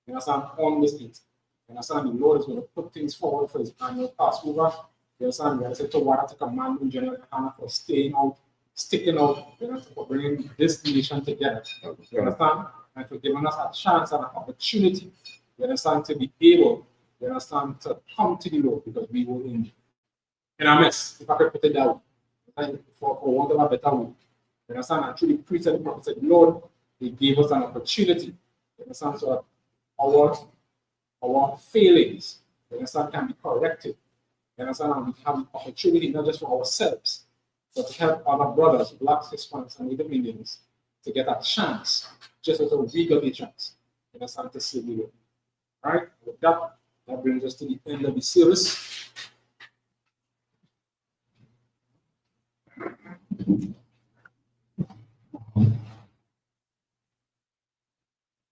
you understand, on this date. You understand, the Lord is going to put things forward for his annual Passover. You understand, we are to what to command in general for staying out, sticking out, you know, for bringing this nation together. You understand? And for giving us a chance and an opportunity, you understand, to be able, you understand, to come to the Lord, because we were in a mess, if I could put it down, for want of a better word. You understand? And truly preach the prophet said, Lord, he gave us an opportunity. You understand? So our failings, you understand, can be corrected. You understand? And we have an opportunity not just for ourselves, but to help other brothers, Blacks, Hispanics, and Native Indians to get a chance, just as we got a chance. You understand? To see the Lord. All right? With that brings us to the end of the service.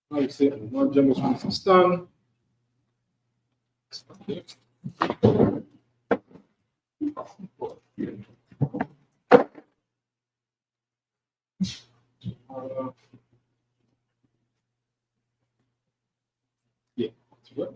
Like I said, one generation is done. Okay. Yeah, it's good.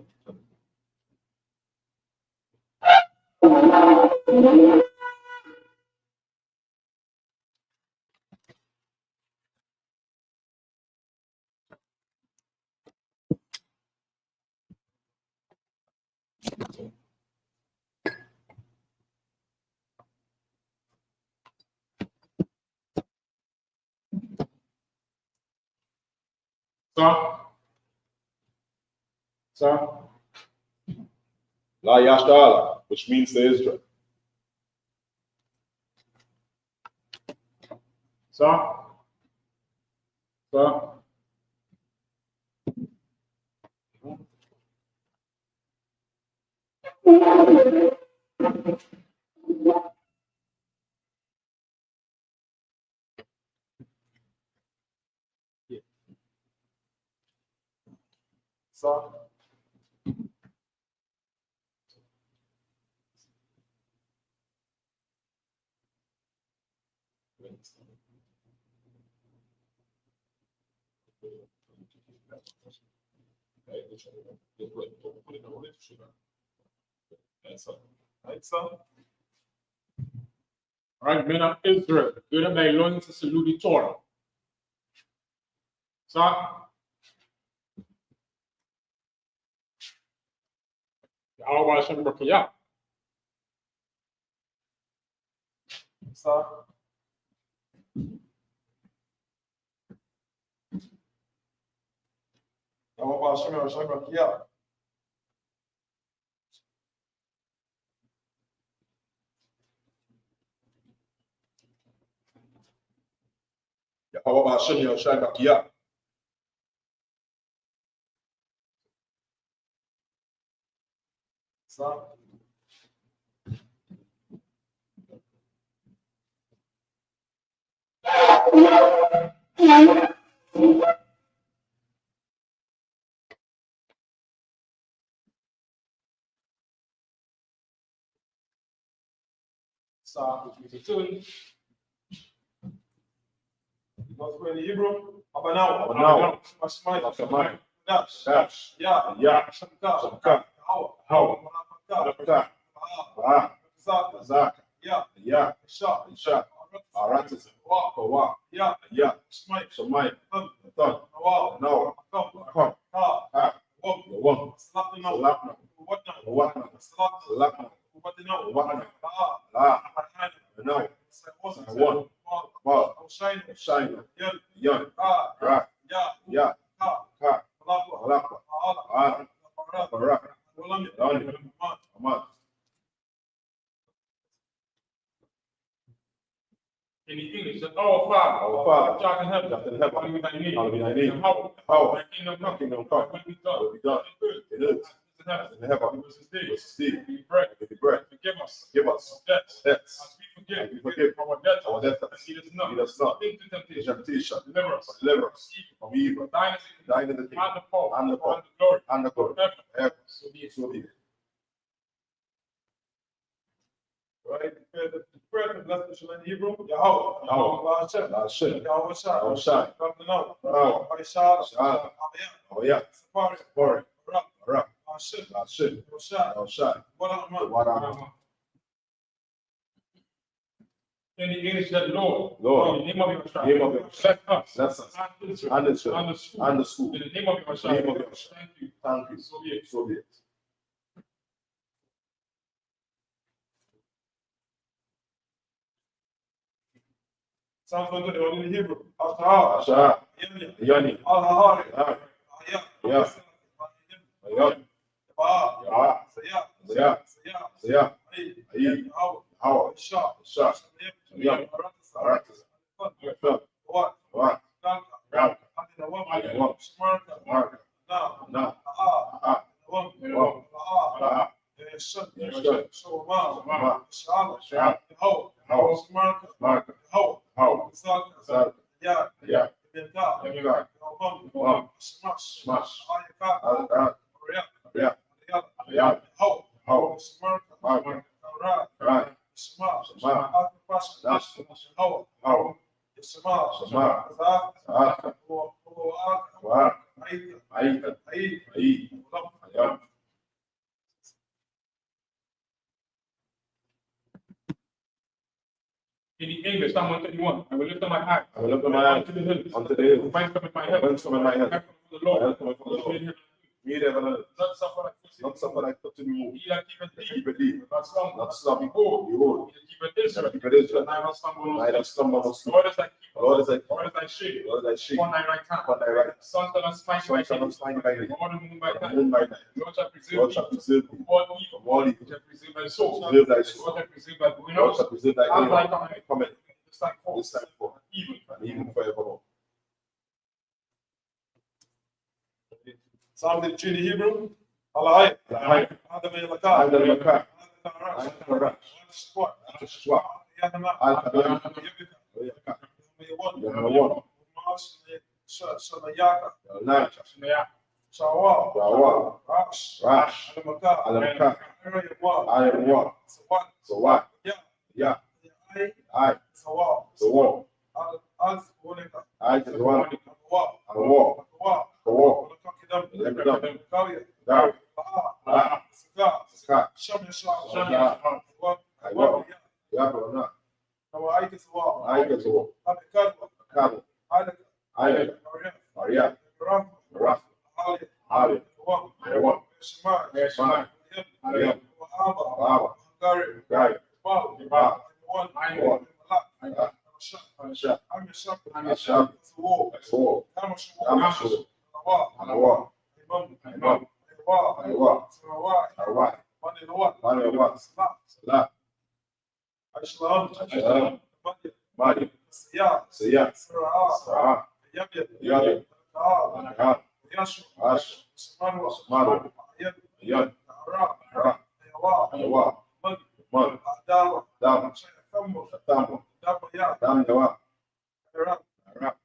Sir? La Yashtal, which means to Israel. Sir? Sir? Yeah. Sir? All right, men of Israel, gird thy loins to salute the Torah. Sir? Yahweh Hashem Barakayah. Sir? Yahweh Hashem Barakayah. Yahweh Hashem Yahushai Bakiyah. Sir? Sir, which means return. Not in Hebrew. Abanau. Abanau. Mashmai. Dash. Dash. Yeah. Yeah. Shamka. Shamka. How. Malaka. Ba. Zaka. Zaka. Yeah. Yeah. Isha. Isha. Aratis. Kawa. Yeah. Yeah. Shmai. Shamai. Thun. Thun. Nawal. No. Come. Ha. Ha. The one. Slapna. Salapna. Whatna. Whatna. Slapna. Salapna. Whatna. Whatna. Ah. La. Ahana. No. One. Ba. Shine. Shine. Yan. Yan. Ah. Ra. Yeah. Ya. Ha. Ka. Malakwa. Malakwa. Ala. Barak. Barak. Walami. Lani. Ahmad. In the English, that our Father, Our Father, which art in heaven, which art in heaven, hallowed be thy name. hallowed be thy name. How Thy thy kingdom come, kingdom come, thy will be done. will be done in earth As in heaven. as in heaven. Give us this day. Give us this day We bread. daily bread. Forgive us. Give us debts. debts. As we forgive. As we forgive our debtors. our debtors. And lead us not. Lead us not into in temptation. temptation, Deliver us. but deliver us from evil. Thine is the kingdom. Thine is the kingdom, And the power. and the power, And the glory. and the glory Forever. forever. So be it. So be it. Right? The prayer of blessing shall in Hebrew. Yahweh. Yahweh. Hashem. Hashem. Yahweh Shai. Yahushai. Now. Now. Shah. Shah. Oh yeah. Safari. Glory. Barak. Barak. Hashem. Hashem. Shah. Yahushai. What Wara. In the English, that Lord. Lord. In the name of your Name of your Bless us. Bless us. And the And the church. And the school. And the school. In the name of your Name of your Thank you. Thank you. So be it. So be it. Psalm 21 in Hebrew. Ashah. Asha. Yemya. Yani. Al-Hahari. Ah. Yeah. Yeah. Ayon. Ba. Ya. Saya. Saya. Saya. Saya. Ay. Ayi. How. How. Shah. Shah. Yeah. Barak. Fun. What? What? Danka. Ram. Adina. Wam. Smarta. Mark. Na. Na. Ah. Ah. Wam. Wam. Ah. Ah. Shut. Shut. So ma. Ma. Shala. Shah. How. How. Smarta. Mark. How. How. Salka. Sal. Yeah. Ya. Benta. Yamika. Wam. Wam. Smash. Smash. Ayaka. Ah. Yeah. Ya. Yeah. Ya. How. How. Smarta. Mark. Right. Right. Smash. Smash. Smash. Smash. How. How. Smash. Smash. English, Psalm 121. I will lift up my eyes. I will lift up my eyes unto the hills. unto the hills. Whence cometh my help? Whence cometh my help? Help from the Lord. My help cometh from the Lord. Me heaven and earth. Not suffer thy foot to Not suffer thy foot to be moved. He that keepeth thee, Keep thee. not slumber. Not slumber. Behold, Behold. he that keepeth Israel, Keepeth Israel. neither stumble nor Neither sleep. slumber nor The sleep. Lord is thy keeper. The Lord is thy The Lord is thy shade. The Lord is thy shade. Upon thy right hand. Upon thy right. The sun shall not smite Sun by shall not day. smite by day. Nor the moon by The night. moon by night. The Lord shall The preserve Lord thee shall preserve thee from all evil. from all He evil. shall preserve thy soul. Preserve thy The soul. Lord shall preserve thy going The Lord out. shall preserve thy And thy going out. coming. Coming This time forth. this time forth. Even. And even forevermore. Psalm 23 in Hebrew. Allah. Lahai. Adam Adam Elakah. Adam Al-Karash. Squat. Al-Shwa. Al-Kadam. Yahawah. Shalayaka. Al-Naj. Shawal. Shawal. Rash. Rash. Alamaka. Al-Amkah. Ayawah. Ayawah. Sawat. Sawat. Ya. Ya. Ay. Ay. Sawal. Sawal. Al-Wonika. Ay to the one. Awah. Awah. Awah. Awah. Kidam. Kidam. Kawya. Daw. Ah. Sika. Ska. Sham Yashah. Shah. Ayawah. Yahawah. Aika Sawal. Ay to the one. Abikadwa. Kabu. Alaka. Ayawah. Maria. Maria. Ram. Raf. Ali. Ali. Awam. Ayawah. Shemai. Shemai. Maryam. Wahaba. Wahaba. Gary. Gary. Bal. Bal. One. One. Malak. Shah. Shah. Amishab. Amishab. Sawal. Sawal. Tamashu. Tamashu. Awah. Awah. Imam. Imam. Awah. Ayawah. Sarawai. Arwah. Manilawat. Manilawat. Salah. Salah. Ashlam. Ashlam. Madi. Madi. Siyah. Siyah. Sarah. Sarah. Yabya. Yabya. Taha. Anahar. Yashu. Ash. Sumarwa. Sumarwa. Ayad. Ayad. Ara. Ara. Ayawah. Ayawah. Madi. Man. Adawa. Dam. Thammo. Tamo. Dabaya. Dam Yawa. Arab. Arab.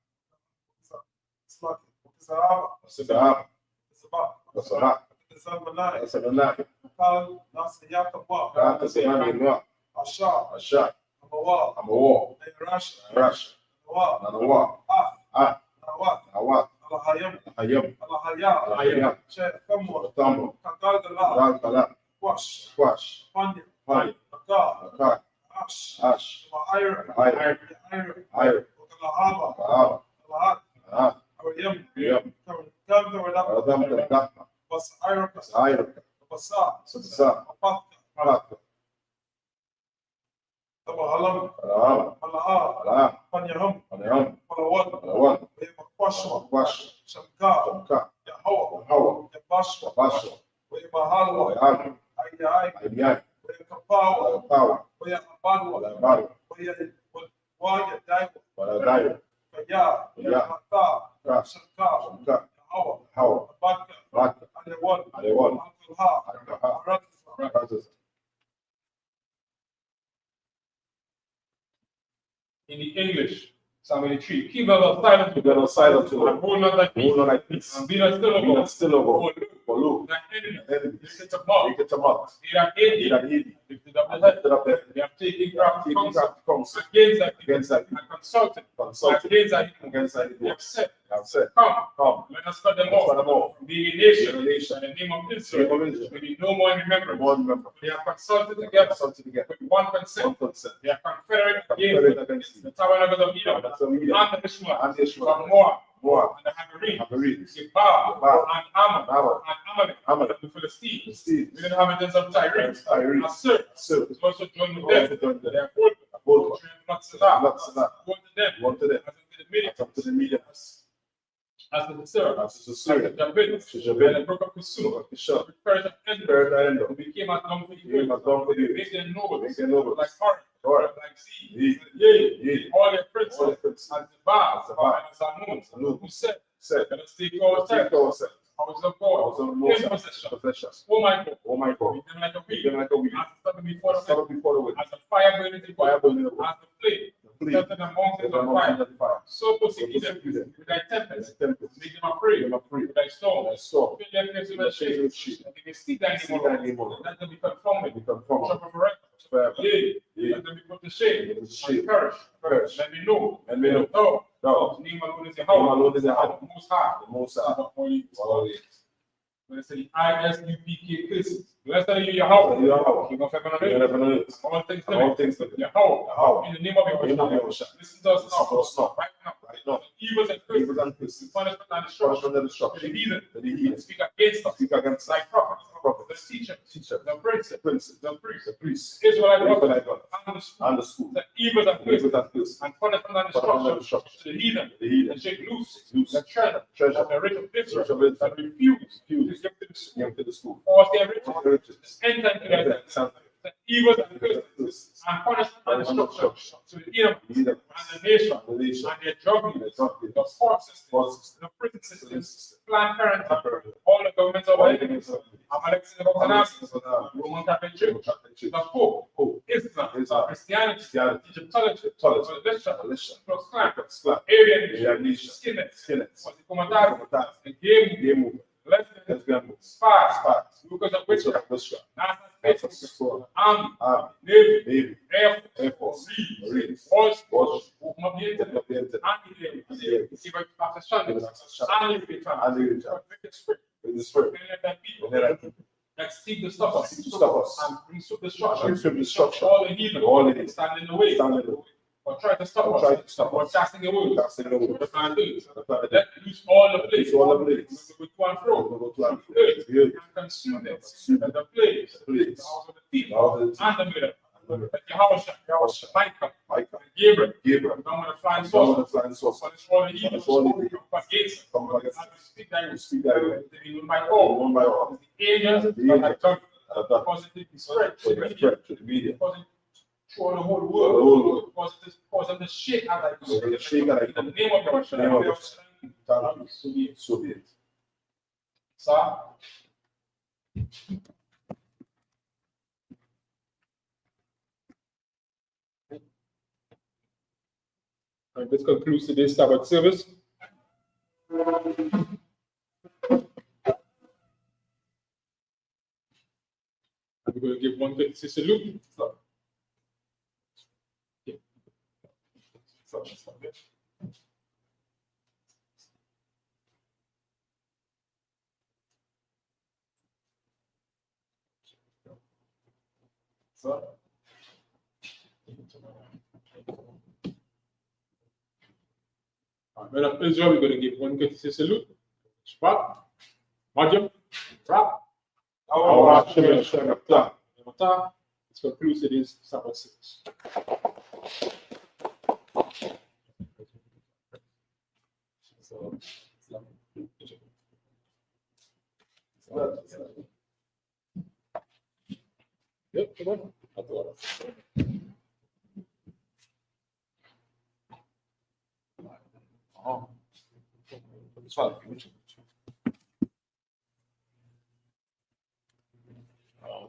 Slaki. Sahaba. Sahaba. Sabah. Sabah. Zamanai. Samanai. Kal. Nasiyakabwa. Kata Samani Noah. Asha. Asha. Abawa. Amawo. Rash. Rash. Nawa. Nanawa. Ah. Ah. Nawat. Awat. Alahayam. Hayam. Alahaya. Hayam. Sheikh Thammo. Tamo. Kakal Dala. Dal Kala. Wash. Squash. Pandi. Pani. Kaka. Akar. Ash. Ash. Mahayra. Ayra. Ayra. Ayra. Kalahaba. Kaaba. Kalahat. Ah. Awyam. Yam. Kam Tawala. Adam Kadahma. Bas Ayra. Ayra. Basa. Sabsa. Apatka. Patka. Tabahalam. Alaham. Alaha. Alaham. Panyaham. Alaham. Palawat. Alawan. Kwashwa. Wash. Shamka. Shamka. Yahawa. Hawa. Yabashwa. Basha. Mahalwa. Ayam. Ayai. Ayam. Kapawa. Power. Abadwa. Baru. Waya Daiwa. Baladayo. Kaya. Kaya. Mata. Ka. Shamka. Shamka. Yahawa. Hawa. Abadka. Rat. Alewan. Alewan. Alkalha. Alkaha. Aratisa. Ratas. In the English, Psalm 83. Keep thou silent. Keep thou silent, O Lord. And hold not thy peace. Hold not thy peace. And be not still, O Be not God. still, O God. For look, For look, thy enemy. enemies. They set a mark. Make it a mark. They that hate He thee. that hate thee. Lifted up the Lifted head. up the head. They have taken craft Taking counsel craft counsel against thy people. against thy people. And consulted Consulted against thy people. against thy They have people. said, They have said, Come, Come, let us cut them let's cut off. them off. Being a nation, Being a nation. and the name of Name Israel, of Israel. will be no more in remembrance. One remember. They have consulted They together consulted together. with one consent. One consent. They are confederate Confederate against against the thee. tabernacle of Edom, That's how we and do. the Ishmael, And Ishmael. from Moab, Moab. and the Hagarenes, Hagarenes. Gebal, Gebal. and Ammon, Ammon. and Amalek, Amalek. and the Philistines, Philistines. the inhabitants of Tyre, Tyre. Assur, Assur. also joined with Also them. joined with They them. are called Hold not Salah, Not Salah. go to them, One to them. as unto the Midianites, Up to the media. as to the Syrians, As to the as to Syrian. Jabin, To Jabin. and the brook of Kisumu, Bishop. prepared of Endor, Spirit and who Endo. became a dumb for Came the as down for you. make them nobles, Make them nobles. like Horeb, Horeb. like Z, Ye. Yea, Ye. all their princes, All the princes. as the Baal, As the Baal. and as Amun, Amun. who said, Said, let us take our take time, ourselves. house of I was God, on the in most possession. Oh my God, Oh my God. make them like a Make weed, them like a weed. as the stubble before the Stop wind, before the wind. as the fire burning in Fire the burning the wood. as the flame, The flame. set in the mountains Set on them fire. on fire. So persecute So persecute them them. with thy tempest, Tempest. make them afraid, Make them afraid. with thy storm, Thy storm. fill their faces with Their shame, faces with shame. and they may see thy See name, thy O name, O Lord. Lord. Let them be confounded, Be conformed. trouble forever. Forever. Yea, Yea. let them be put to shame, Put to shame. and perish. Perish. Let me know, Let me know. thou, Thou. whose name alone is Name Yahweh, alone is Yahweh. Most High, The Most High. above all these. All these. When I say ISUPK cases, let's tell you your house. You're going to all things your house. In the name of your shop. Listen to us now. Right now. Evils and curses. Punishment and destruction. The heathen. Speak against thy prophets. The teacher. The prince. The priest. Israelite God. And the school. The evils and curses. And punishment and destruction. The heathen. And shake loose. The treasure of the rich of Israel. That refuse to give to the school. Or their riches. Enter into their the evils and curses and punishment and destruction to the Edom and the nation and their drug dealers, the court systems, the prison systems, Planned Parenthood, all the governments of the Roman Catholic Church, the Pope, Islam, Christianity, Egyptology, religion, Aryan nation, skinheads, the game movement, lesbian, spies, because of witchcraft, Army, Navy, Air Force, Marines, Force, anti-Navy, that seek to stop us and bring destruction, all the heathen, stand in the way, or try to stop us, or casting away, let loose all the plagues, we go to and fro, and consume them, the plagues, the house of the thief, and the murder. Yahushua, Micah, Gabriel, come with a flying saucer, punish all the evil, come against them, and speak thy word, to be known by all, the angels, that God, positively spread to the media, through the whole world, cause them to shake as I go, in the name of Yahushua, so be it. Sir? And this concludes today's Sabbath service. And we're going to give one courtesy salute. Men of Israel, we're going to give one courtesy salute. Shabbat, Majam, Rap, our Shem Mata. This concludes today's Sabbath service. Yep, come on. Oh. Oh,